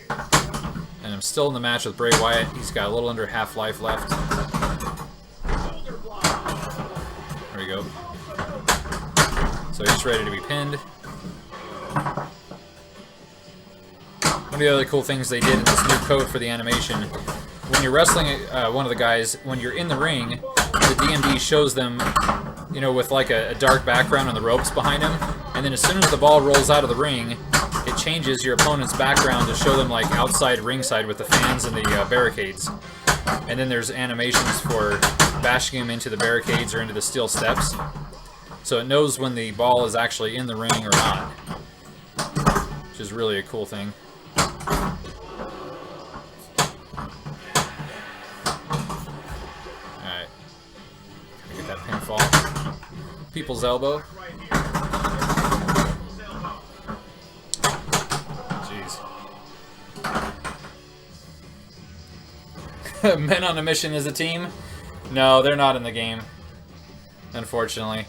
And I'm still in the match with Bray Wyatt. He's got a little under half life left. There we go. So he's ready to be pinned. One of the other cool things they did in this new code for the animation, when you're wrestling one of the guys, when you're in the ring, the DMD shows them, you know, with like a dark background on the ropes behind him, and then as soon as the ball rolls out of the ring, it changes your opponent's background to show them like outside ringside with the fans and the barricades. And then there's animations for bashing him into the barricades or into the steel steps. So it knows when the ball is actually in the ring or not, which is really a cool thing. Alright. Get that pinfall. People's elbow. Jeez. Men on a Mission is a team? No, they're not in the game. Unfortunately.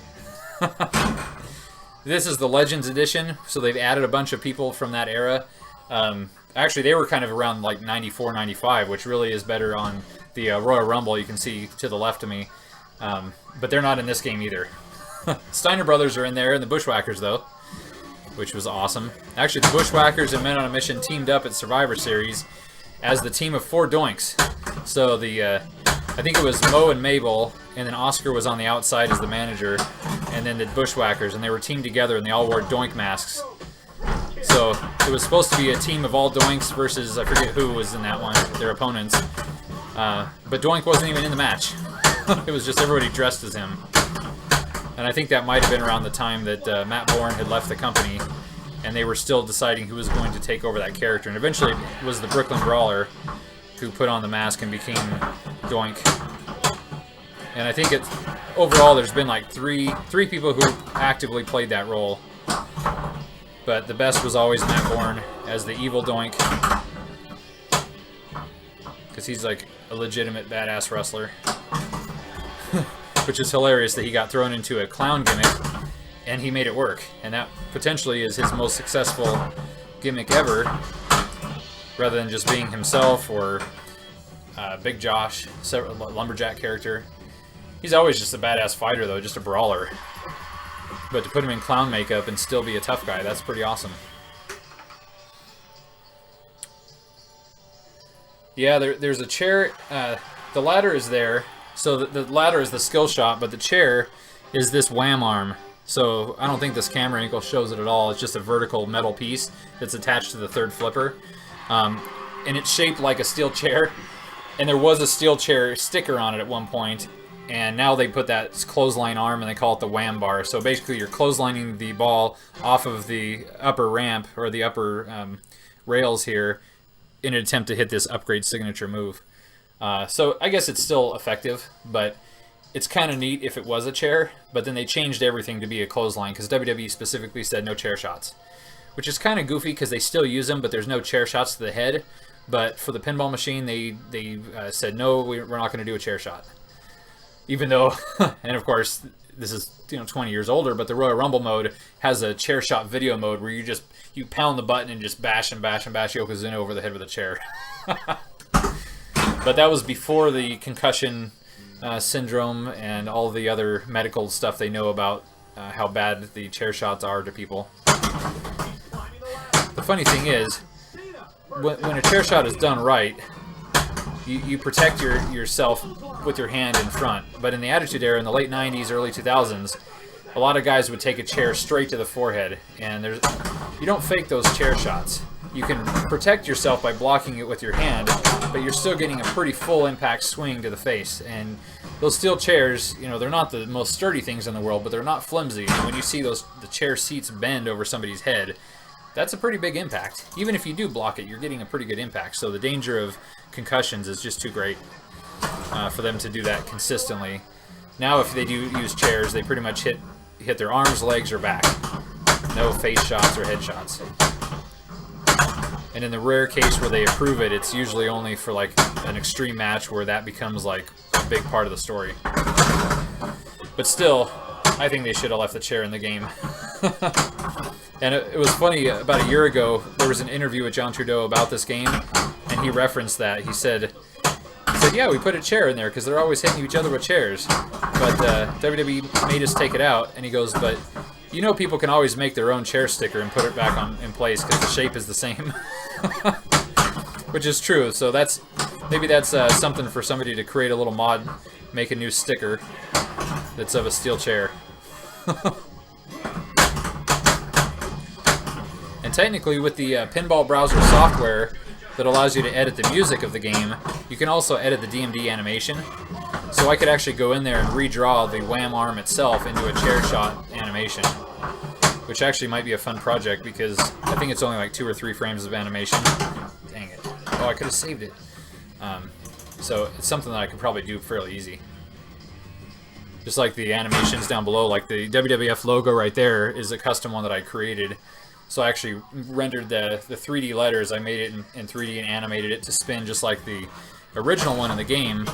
This is the Legends Edition, so they've added a bunch of people from that era. Actually, they were kind of around like 94, 95, which really is better on the Royal Rumble. You can see to the left of me. But they're not in this game either. Steiner Brothers are in there, and the Bushwhackers, though, which was awesome. Actually, the Bushwhackers and Men on a Mission teamed up at Survivor Series as the team of 4 Doinks. So I think it was Mo and Mabel, and then Oscar was on the outside as the manager, and then the Bushwhackers, and they were teamed together, and they all wore Doink masks. So it was supposed to be a team of all Doinks versus, I forget who was in that one, their opponents. But Doink wasn't even in the match. It was just everybody dressed as him. And I think that might have been around the time that Matt Bourne had left the company, and they were still deciding who was going to take over that character. And eventually it was the Brooklyn Brawler who put on the mask and became Doink. And I think overall there's been like three people who actively played that role. But the best was always Matt Bourne as the evil Doink. Because he's like a legitimate badass wrestler. Which is hilarious that he got thrown into a clown gimmick and he made it work. And that potentially is his most successful gimmick ever, rather than just being himself or Big Josh, lumberjack character. He's always just a badass fighter though, just a brawler. But to put him in clown makeup and still be a tough guy, that's pretty awesome. Yeah, there's a chair. The ladder is there. So the ladder is the skill shot, but the chair is this wham arm. So I don't think this camera angle shows it at all. It's just a vertical metal piece that's attached to the third flipper. And it's shaped like a steel chair. And there was a steel chair sticker on it at one point. And now they put that clothesline arm and they call it the wham bar. So basically you're clotheslining the ball off of the upper ramp or the upper rails here in an attempt to hit this upgrade signature move. So I guess it's still effective, but it's kind of neat if it was a chair, but then they changed everything to be a clothesline because WWE specifically said no chair shots, which is kind of goofy because they still use them, but there's no chair shots to the head. But for the pinball machine, they said, no, we're not going to do a chair shot. Even though, and of course, this is 20 years older, but the Royal Rumble mode has a chair shot video mode where you pound the button and just bash and bash and bash Yokozuna over the head with a chair. But that was before the concussion syndrome and all the other medical stuff they know about how bad the chair shots are to people. The funny thing is, when a chair shot is done right, you protect yourself with your hand in front. But in the Attitude Era, in the late 90s, early 2000s, a lot of guys would take a chair straight to the forehead. And you don't fake those chair shots. You can protect yourself by blocking it with your hand, but you're still getting a pretty full impact swing to the face. And those steel chairs, they're not the most sturdy things in the world, but they're not flimsy. And when you see the chair seats bend over somebody's head, that's a pretty big impact. Even if you do block it, you're getting a pretty good impact. So the danger of concussions is just too great for them to do that consistently. Now if they do use chairs, they pretty much hit their arms, legs, or back. No face shots or head shots. And in the rare case where they approve it, it's usually only for like an extreme match where that becomes like a big part of the story. But still, I think they should have left the chair in the game. And it was funny, about a year ago, there was an interview with John Trudeau about this game, and he referenced that. He said, yeah, we put a chair in there because they're always hitting each other with chairs. But WWE made us take it out, and he goes, but you know people can always make their own chair sticker and put it back in place because the shape is the same. Which is true, so maybe that's something for somebody to create a little mod, make a new sticker that's of a steel chair. And technically with the Pinball browser software that allows you to edit the music of the game, you can also edit the DMD animation. So I could actually go in there and redraw the Wham arm itself into a chair shot animation, which actually might be a fun project because I think it's only like 2 or 3 frames of animation. Dang it. Oh, I could have saved it. So it's something that I could probably do fairly easy. Just like the animations down below, like the WWF logo right there is a custom one that I created. So I actually rendered the 3D letters, I made it in 3D and animated it to spin just like the original one in the game.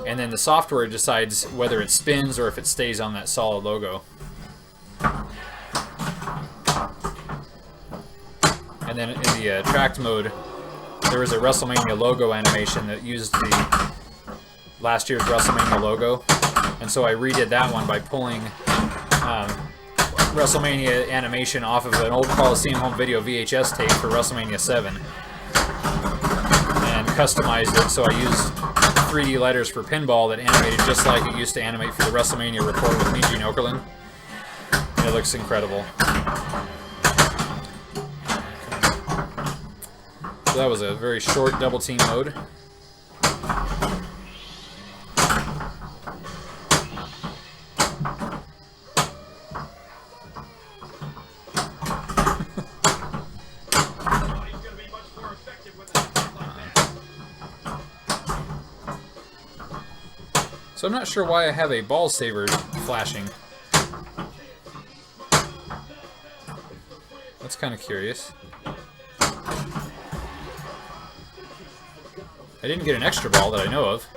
And then the software decides whether it spins or if it stays on that solid logo. And then in the tracked mode, there was a WrestleMania logo animation that used the last year's WrestleMania logo. And so I redid that one by pulling WrestleMania animation off of an old Coliseum home video VHS tape for WrestleMania 7 and customized it, so I used 3D letters for Pinball that animated just like it used to animate for the WrestleMania report with Mean Gene Okerlund. And it looks incredible. So that was a very short double team mode. So I'm not sure why I have a ball saver flashing. That's kind of curious. I didn't get an extra ball that I know of.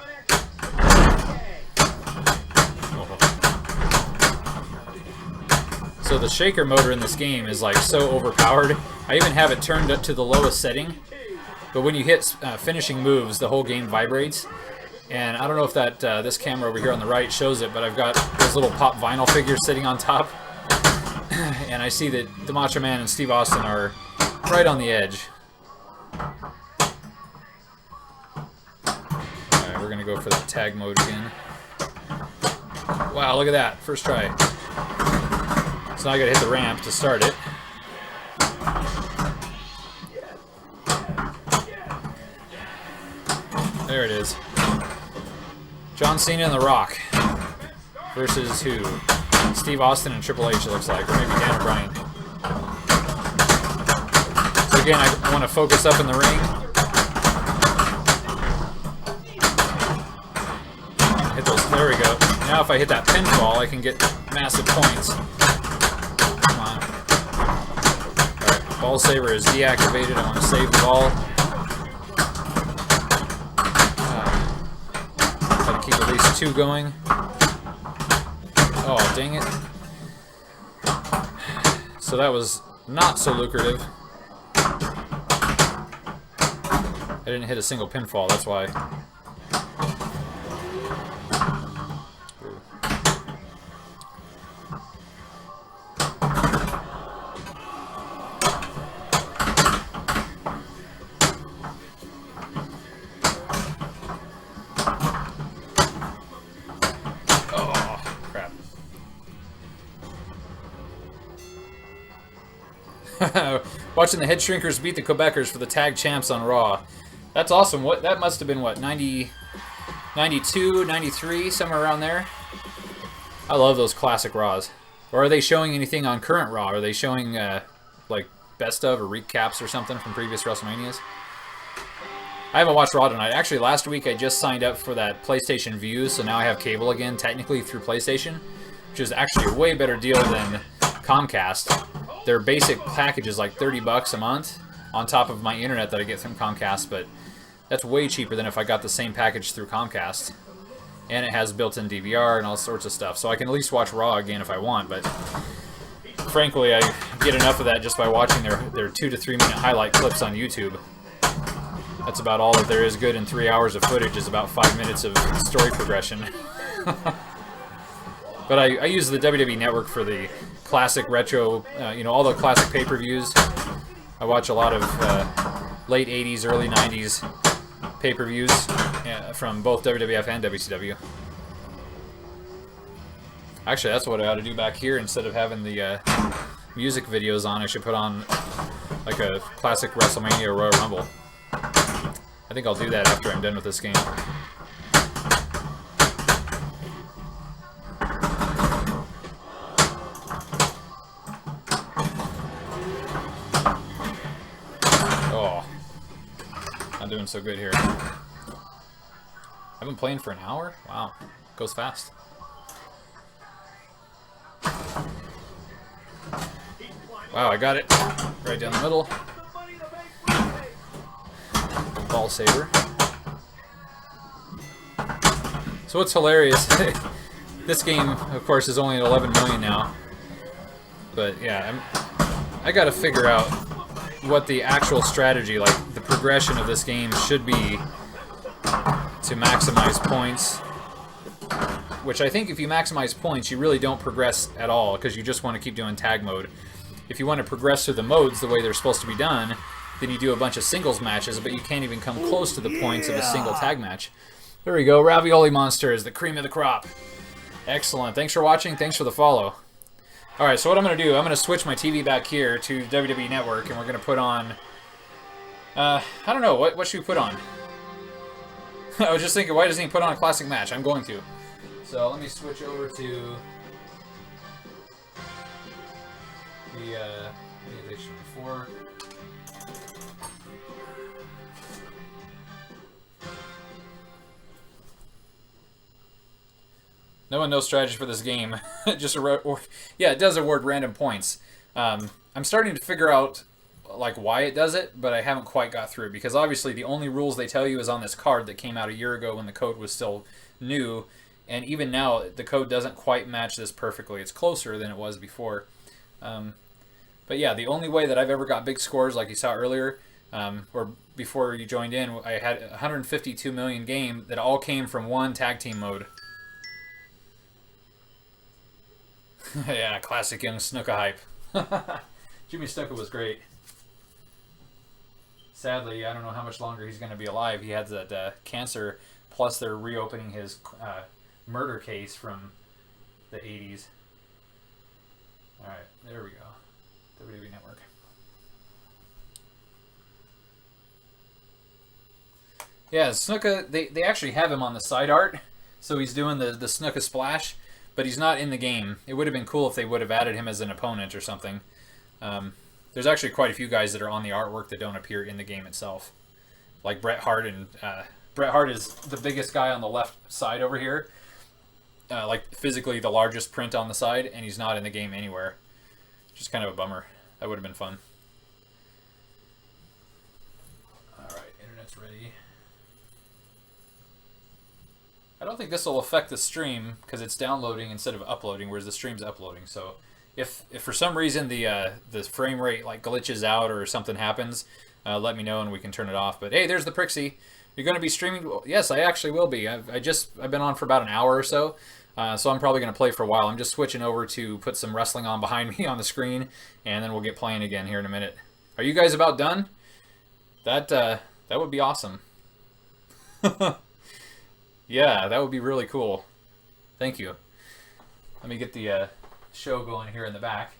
So the shaker motor in this game is like so overpowered. I even have it turned up to the lowest setting. But when you hit finishing moves, the whole game vibrates. And I don't know if that this camera over here on the right shows it, but I've got those little pop vinyl figures sitting on top. And I see that the Macho Man and Steve Austin are right on the edge. Alright, we're going to go for the tag mode again. Wow, look at that. First try. So now I got to hit the ramp to start it. There it is. John Cena and The Rock versus who? Steve Austin and Triple H, it looks like, or maybe Dan O'Brien. So again, I want to focus up in the ring. Hit those. There we go. Now if I hit that pinfall, I can get massive points. Come on. Alright, ball saver is deactivated. I want to save the ball. Keep at least 2 going. Oh, dang it. So that was not so lucrative. I didn't hit a single pinfall, that's why. Watching the Head Shrinkers beat the Quebecers for the tag champs on Raw. That's awesome. What that must have been, what, 90, 92, 93, somewhere around there? I love those classic Raws. Or are they showing anything on current Raw? Are they showing, like, best of or recaps or something from previous WrestleManias? I haven't watched Raw tonight. Actually, last week I just signed up for that PlayStation Vue, so now I have cable again, technically through PlayStation, which is actually a way better deal than Comcast. Their basic package is like $30 a month on top of my internet that I get from Comcast, but that's way cheaper than if I got the same package through Comcast. And it has built-in DVR and all sorts of stuff, so I can at least watch Raw again if I want, but frankly, I get enough of that just by watching their 2 to 3 minute highlight clips on YouTube. That's about all that there is good in 3 hours of footage, is about 5 minutes of story progression. But I use the WWE Network for the classic retro, all the classic pay-per-views. I watch a lot of late 80s, early 90s pay-per-views from both WWF and WCW. Actually, that's what I ought to do back here. Instead of having the music videos on, I should put on like a classic WrestleMania Royal Rumble. I think I'll do that after I'm done with this game. Oh, not doing so good here. I've been playing for an hour? Wow, goes fast. Wow, I got it right down the middle. Ball saver. So what's hilarious, this game, of course, is only at 11 million now. But yeah, I gotta figure out what the actual strategy, like the progression of this game should be to maximize points. Which I think if you maximize points, you really don't progress at all, because you just want to keep doing tag mode. If you want to progress through the modes the way they're supposed to be done, then you do a bunch of singles matches, but you can't even come close to the points of a single tag match. There we go. Ravioli Monster is the cream of the crop. Excellent. Thanks for watching. Thanks for the follow. Alright, so what I'm going to do, I'm going to switch my TV back here to WWE Network, and we're going to put on... I don't know. What should we put on? I was just thinking, why doesn't he put on a classic match? I'm going to. So let me switch over to the organization before. No one knows strategy for this game. Just yeah, it does award random points. I'm starting to figure out like why it does it, but I haven't quite got through it, because obviously the only rules they tell you is on this card that came out a year ago when the code was still new. And even now, the code doesn't quite match this perfectly. It's closer than it was before. But yeah, the only way that I've ever got big scores, like you saw earlier, or before you joined in, I had a 152 million game that all came from one tag team mode. Yeah, classic young Snuka hype. Jimmy Snuka was great. Sadly, I don't know how much longer he's going to be alive. He had that cancer, plus they're reopening his... murder case from the 80s. Alright, there we go. WWE Network. Yeah, Snuka, they actually have him on the side art, so he's doing the Snuka splash, but he's not in the game. It would have been cool if they would have added him as an opponent or something. There's actually quite a few guys that are on the artwork that don't appear in the game itself. Like Bret Hart, and Bret Hart is the biggest guy on the left side over here. Like physically the largest print on the side, and he's not in the game anywhere. Just kind of a bummer. That would have been fun. Alright, internet's ready. I don't think this will affect the stream because it's downloading instead of uploading, whereas the stream's uploading. So if for some reason the frame rate like glitches out or something happens, let me know and we can turn it off. But hey, there's the Prixie. You're going to be streaming? Yes, I actually will be. I've been on for about an hour or so, so I'm probably going to play for a while. I'm just switching over to put some wrestling on behind me on the screen, and then we'll get playing again here in a minute. Are you guys about done? That would be awesome. Yeah, that would be really cool. Thank you. Let me get the show going here in the back.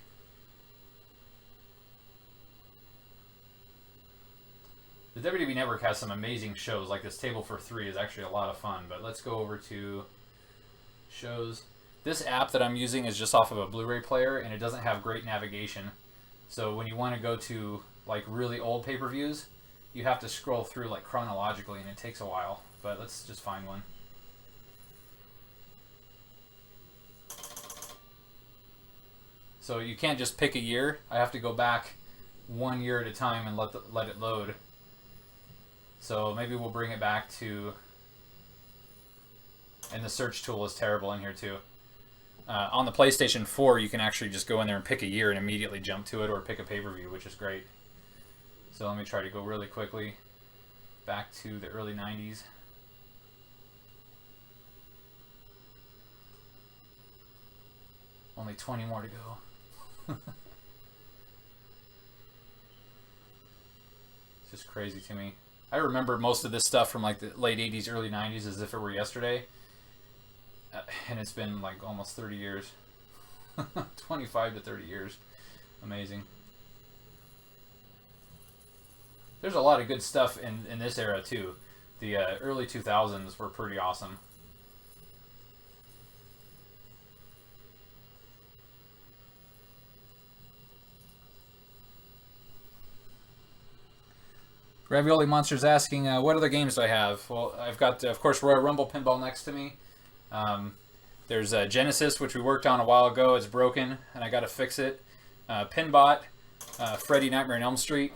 The WWE Network has some amazing shows, like this Table for Three is actually a lot of fun, but let's go over to shows. This app that I'm using is just off of a Blu-ray player, and it doesn't have great navigation. So when you want to go to like really old pay-per-views, you have to scroll through like chronologically, and it takes a while, but let's just find one. So you can't just pick a year. I have to go back 1 year at a time and let it load. So maybe we'll bring it back to... And the search tool is terrible in here too. On the PlayStation 4, you can actually just go in there and pick a year and immediately jump to it, or pick a pay-per-view, which is great. So let me try to go really quickly back to the early 90s. Only 20 more to go. It's just crazy to me. I remember most of this stuff from like the late 80s, early 90s as if it were yesterday. And it's been like almost 30 years. 25 to 30 years. Amazing. There's a lot of good stuff in this era too. The early 2000s were pretty awesome. Ravioli Monster's asking, what other games do I have? Well, I've got, of course, Royal Rumble Pinball next to me. There's Genesis, which we worked on a while ago. It's broken, and I got to fix it. Pinbot, Freddy Nightmare on Elm Street.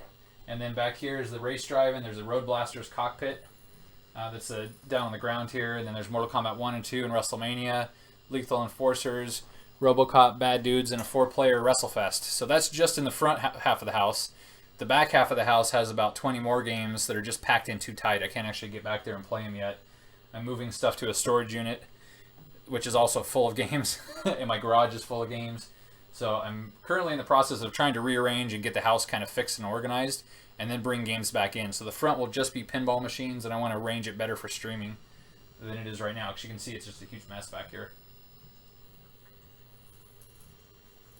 And then back here is the race drive, and there's a Road Blaster's cockpit that's down on the ground here. And then there's Mortal Kombat 1 and 2 and WrestleMania, Lethal Enforcers, RoboCop, Bad Dudes, and a 4-player WrestleFest. So that's just in the front half of the house. The back half of the house has about 20 more games that are just packed in too tight. I can't actually get back there and play them yet. I'm moving stuff to a storage unit, which is also full of games, and my garage is full of games. So I'm currently in the process of trying to rearrange and get the house kind of fixed and organized, and then bring games back in. So the front will just be pinball machines, and I want to arrange it better for streaming than it is right now, because you can see it's just a huge mess back here.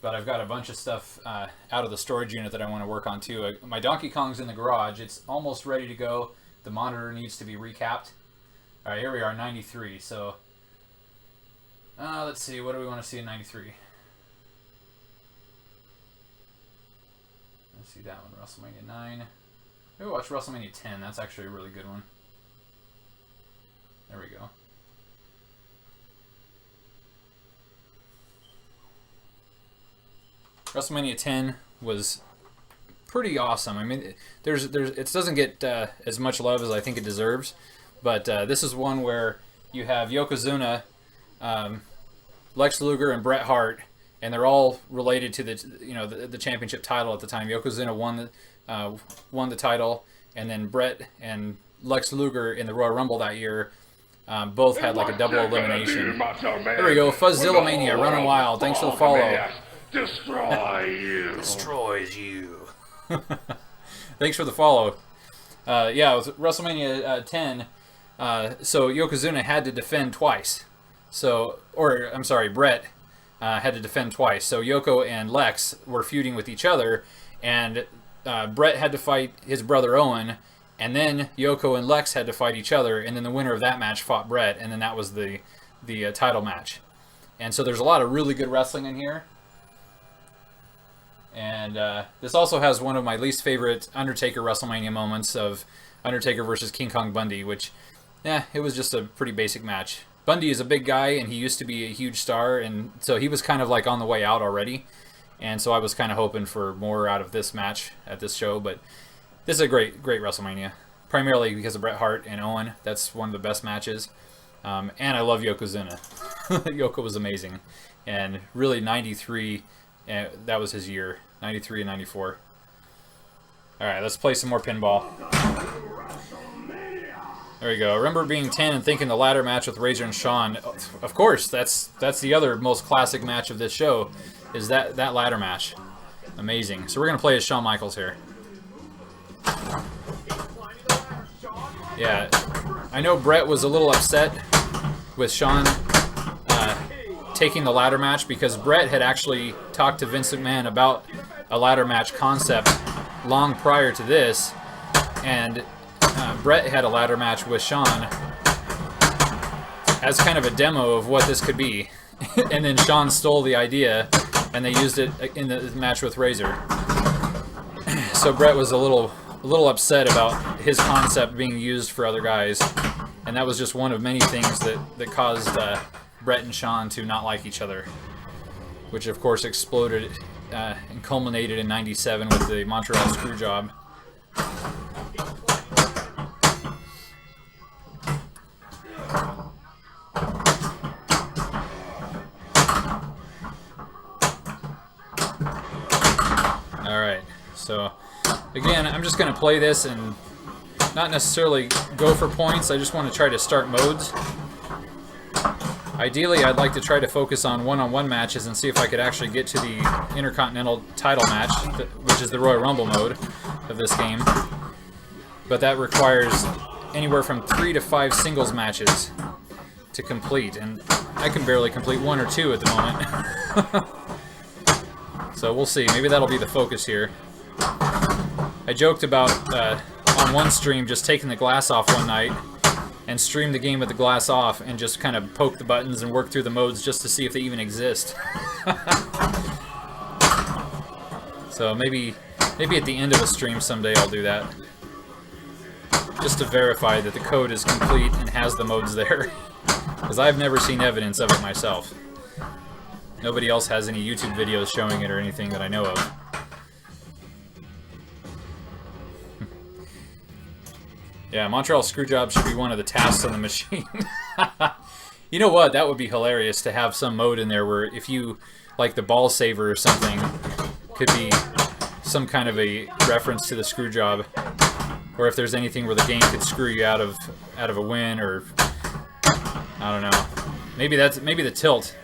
But I've got a bunch of stuff out of the storage unit that I want to work on too. My Donkey Kong's in the garage. It's almost ready to go. The monitor needs to be recapped. All right, here we are, 93. So let's see, what do we want to see in 93? Let's see that one, WrestleMania 9. Maybe watch WrestleMania 10. That's actually a really good one. There we go. WrestleMania 10 was pretty awesome. I mean, it doesn't get as much love as I think it deserves, but this is one where you have Yokozuna, Lex Luger, and Bret Hart, and they're all related to the championship title at the time. Yokozuna won the title, and then Bret and Lex Luger in the Royal Rumble that year both had like a double elimination. There we go, Fuzzilla Mania, running wild. Thanks for the follow. Destroy you. Destroys you. Thanks for the follow. Yeah, with WrestleMania 10, so Yokozuna had to defend twice. Bret had to defend twice. So Yoko and Lex were feuding with each other, and Bret had to fight his brother Owen, and then Yoko and Lex had to fight each other, and then the winner of that match fought Bret, and then that was the title match. And so there's a lot of really good wrestling in here. And this also has one of my least favorite Undertaker WrestleMania moments of Undertaker versus King Kong Bundy, which, it was just a pretty basic match. Bundy is a big guy, and he used to be a huge star, and so he was kind of like on the way out already. And so I was kind of hoping for more out of this match at this show, but this is a great WrestleMania. Primarily because of Bret Hart and Owen. That's one of the best matches. And I love Yokozuna. Yoko was amazing. And really 93... that was his year, 93 and 94. All right, let's play some more pinball. There we go. I remember being 10 and thinking the ladder match with Razor and Shawn. Of course, that's the other most classic match of this show, is that ladder match. Amazing. So we're gonna play as Shawn Michaels here. Yeah, I know Bret was a little upset with Shawn taking the ladder match, because Bret had actually talked to Vince McMahon about a ladder match concept long prior to this, and Bret had a ladder match with Shawn as kind of a demo of what this could be, and then Shawn stole the idea and they used it in the match with Razor. So Bret was a little upset about his concept being used for other guys, and that was just one of many things that caused Bret and Shawn to not like each other, which of course exploded and culminated in '97 with the Montreal Screwjob. Alright, so again, I'm just going to play this and not necessarily go for points. I just want to try to start modes. Ideally, I'd like to try to focus on one-on-one matches and see if I could actually get to the Intercontinental title match, which is the Royal Rumble mode of this game. But that requires anywhere from 3 to 5 singles matches to complete, and I can barely complete 1 or 2 at the moment. So we'll see. Maybe that'll be the focus here. I joked about, on one stream, just taking the glass off one night and stream the game with the glass off and just kind of poke the buttons and work through the modes just to see if they even exist. So maybe at the end of a stream someday I'll do that. Just to verify that the code is complete and has the modes there. Because I've never seen evidence of it myself. Nobody else has any YouTube videos showing it or anything that I know of. Yeah, Montreal Screwjob should be one of the tasks on the machine. You know what? That would be hilarious to have some mode in there where if you, like the ball saver or something, could be some kind of a reference to the Screwjob. Or if there's anything where the game could screw you out of a win, or I don't know. Maybe the tilt.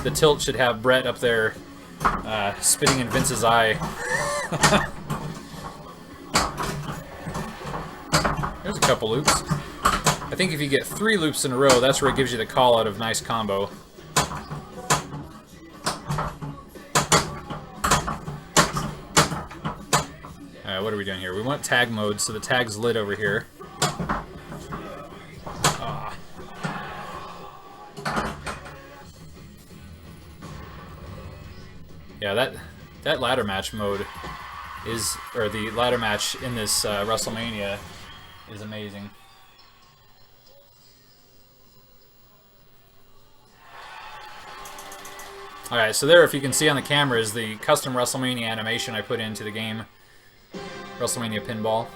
The tilt should have Brett up there spitting in Vince's eye. There's a couple loops. I think if you get 3 loops in a row, that's where it gives you the call out of nice combo. Alright, what are we doing here? We want tag mode, so the tag's lit over here. Yeah, that ladder match mode is, or the ladder match in this WrestleMania is amazing. Alright, so there, if you can see on the camera, is the custom WrestleMania animation I put into the game. WrestleMania Pinball.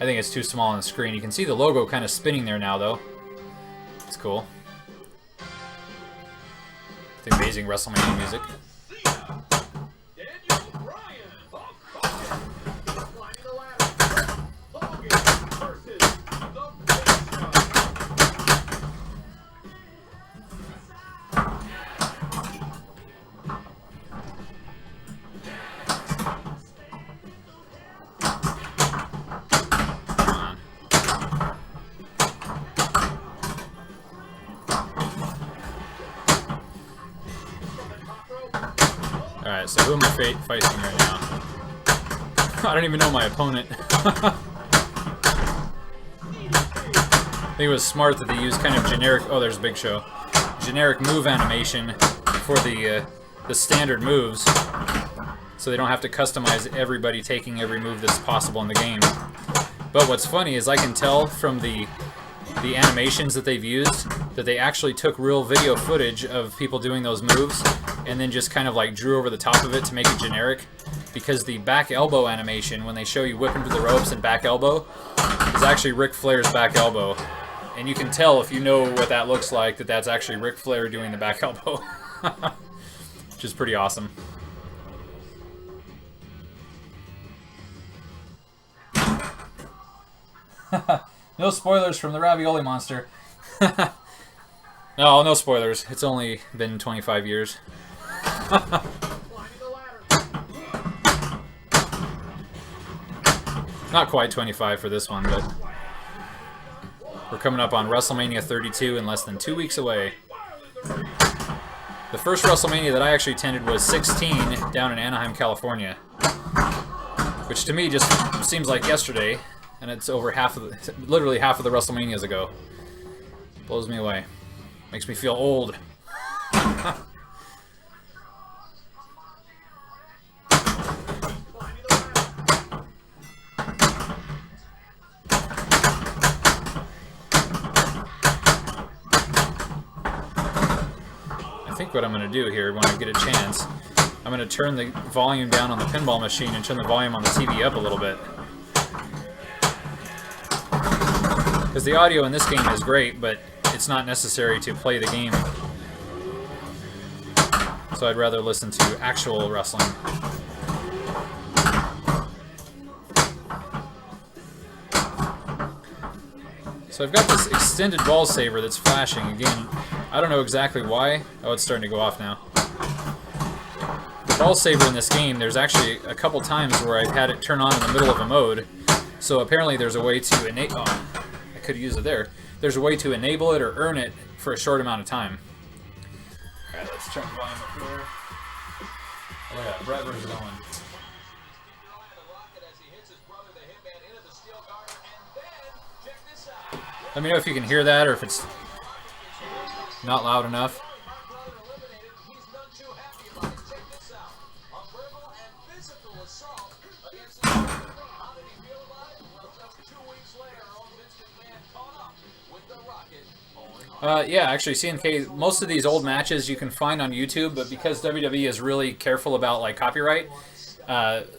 I think it's too small on the screen. You can see the logo kind of spinning there now, though. It's cool. The amazing WrestleMania music. Alright, so who am I facing right now? I don't even know my opponent. I think it was smart that they used kind of generic... Oh, there's Big Show. Generic move animation for the standard moves, so they don't have to customize everybody taking every move that's possible in the game. But what's funny is I can tell from the animations that they've used that they actually took real video footage of people doing those moves and then just kind of like drew over the top of it to make it generic, because the back elbow animation, when they show you whip him to the ropes and back elbow, is actually Ric Flair's back elbow. And you can tell, if you know what that looks like, that that's actually Ric Flair doing the back elbow. Which is pretty awesome. No spoilers from the Ravioli Monster. No spoilers. It's only been 25 years. Not quite 25 for this one, but we're coming up on WrestleMania 32 in less than 2 weeks away. The first WrestleMania that I actually attended was 16 down in Anaheim, California, which to me just seems like yesterday, and it's over literally half of the WrestleManias ago. Blows me away. Makes me feel old. I think what I'm going to do here, when I get a chance, I'm going to turn the volume down on the pinball machine and turn the volume on the TV up a little bit. Because the audio in this game is great, but it's not necessary to play the game. So I'd rather listen to actual wrestling. So I've got this extended ball saver that's flashing. Again, I don't know exactly why. Oh, it's starting to go off now. The ball saver in this game, there's actually a couple times where I've had it turn on in the middle of a mode. So apparently there's a way to enable... Oh, I could have used it there. There's a way to enable it or earn it for a short amount of time. Alright, let's turn the volume up here. Oh yeah, Brett versus Owen. Let me know if you can hear that or if it's not loud enough. Yeah, actually, CNK, most of these old matches you can find on YouTube, but because WWE is really careful about like copyright,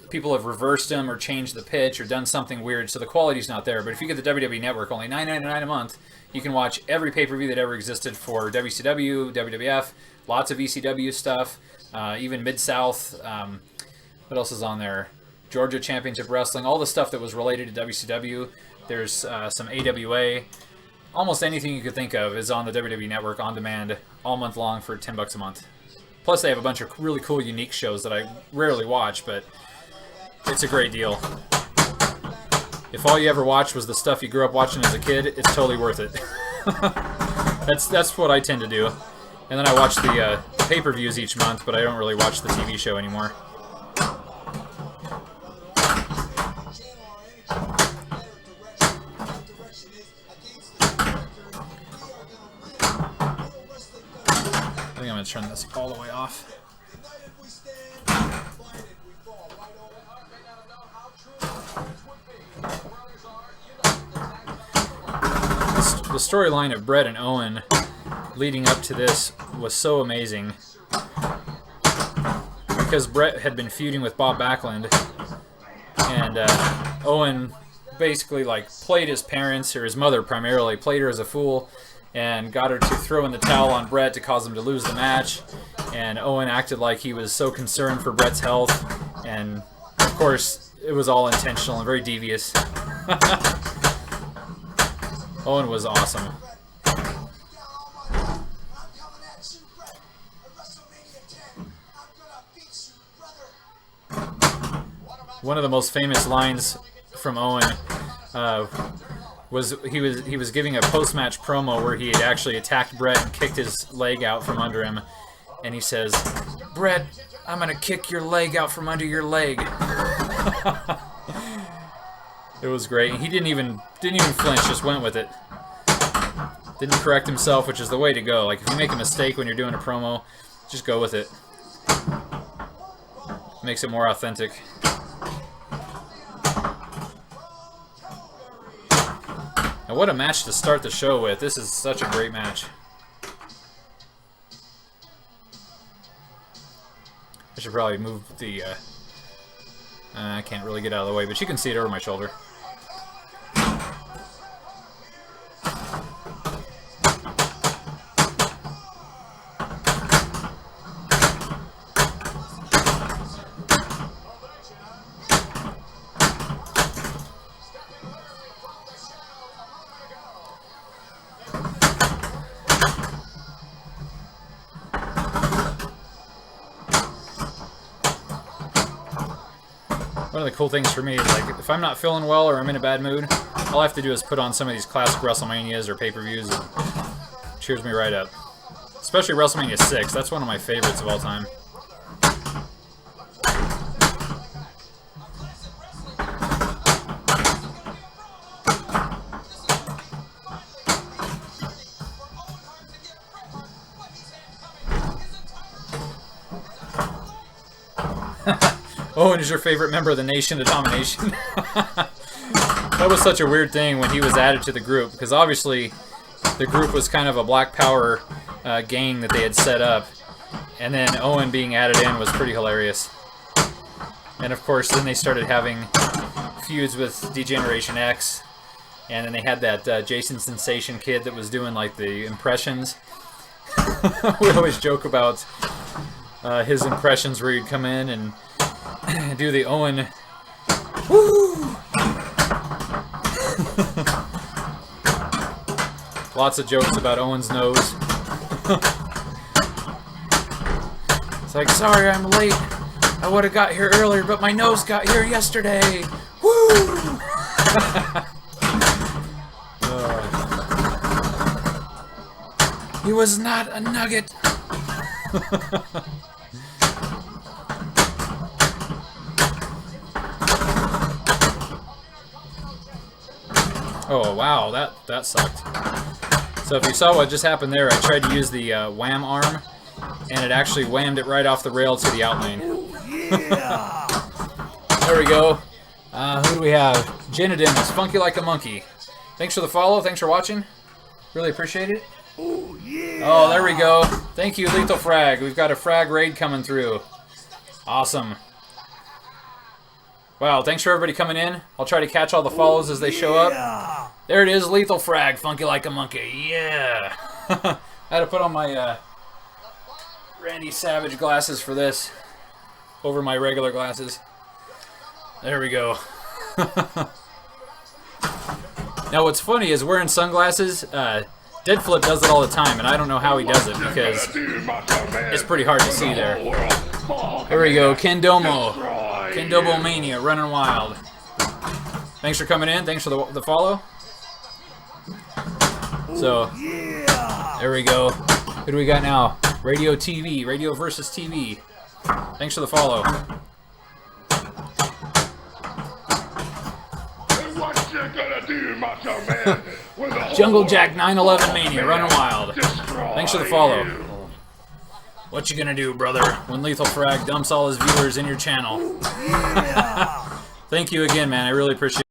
people have reversed them or changed the pitch or done something weird, so the quality's not there. But if you get the WWE Network, only $9.99 a month, you can watch every pay-per-view that ever existed for WCW, WWF, lots of ECW stuff, even Mid-South. What else is on there? Georgia Championship Wrestling, all the stuff that was related to WCW. There's some AWA. Almost anything you could think of is on the WWE Network on demand all month long for $10 a month. Plus, they have a bunch of really cool, unique shows that I rarely watch, but it's a great deal. If all you ever watched was the stuff you grew up watching as a kid, it's totally worth it. That's what I tend to do. And then I watch the pay-per-views each month, but I don't really watch the TV show anymore. I think I'm going to turn this all the way off. The storyline of Brett and Owen leading up to this was so amazing. Because Brett had been feuding with Bob Backlund, and Owen basically like played his parents, or his mother primarily, played her as a fool, and got her to throw in the towel on Brett to cause him to lose the match. And Owen acted like he was so concerned for Brett's health, and of course it was all intentional and very devious. Owen was awesome. One of the most famous lines from Owen was he was giving a post-match promo where he had actually attacked Brett and kicked his leg out from under him, and he says, "Brett, I'm gonna kick your leg out from under your leg." It was great. He didn't even flinch, just went with it. Didn't correct himself, which is the way to go. Like, if you make a mistake when you're doing a promo, just go with it. Makes it more authentic. And what a match to start the show with. This is such a great match. I should probably move the... I can't really get out of the way, but you can see it over my shoulder. One of the cool things for me is, like, if I'm not feeling well or I'm in a bad mood, all I have to do is put on some of these classic WrestleManias or pay-per-views and it cheers me right up. Especially WrestleMania 6, that's one of my favorites of all time. Owen is your favorite member of the Nation of Domination. That was such a weird thing when he was added to the group, because obviously the group was kind of a Black Power gang that they had set up, And then Owen being added in was pretty hilarious. And of course, then they started having feuds with D-Generation X. And then they had that Jason Sensation kid that was doing like the impressions. We always joke about his impressions where he'd come in and do the Owen. Woo! Lots of jokes about Owen's nose. It's like, sorry I'm late. I would have got here earlier, but my nose got here yesterday. Woo! He was not a nugget. Oh wow, that sucked. So if you saw what just happened there, I tried to use the wham arm, and it actually whammed it right off the rail to the outlane. There we go. Who do we have? Janadin is funky like a monkey. Thanks for the follow. Thanks for watching. Really appreciate it. Oh, there we go. Thank you, Lethal Frag. We've got a frag raid coming through. Awesome. Wow, thanks for everybody coming in. I'll try to catch all the follows as they show up. There it is, Lethal Frag, funky like a monkey. Yeah. I had to put on my Randy Savage glasses for this over my regular glasses. There we go. Now what's funny is wearing sunglasses, Deadflip does it all the time, and I don't know how he does it because it's pretty hard to see there. There we go, Kendomo. Kendomo Mania, running wild. Thanks for coming in. Thanks for the follow. So, there we go. Who do we got now? Radio TV. Radio versus TV. Thanks for the follow. What you gonna do, Macho Man? Jungle Jack 911 Mania, running wild. Thanks for the follow. What you gonna do, brother, when Lethal Frag dumps all his viewers in your channel? Thank you again, man. I really appreciate it.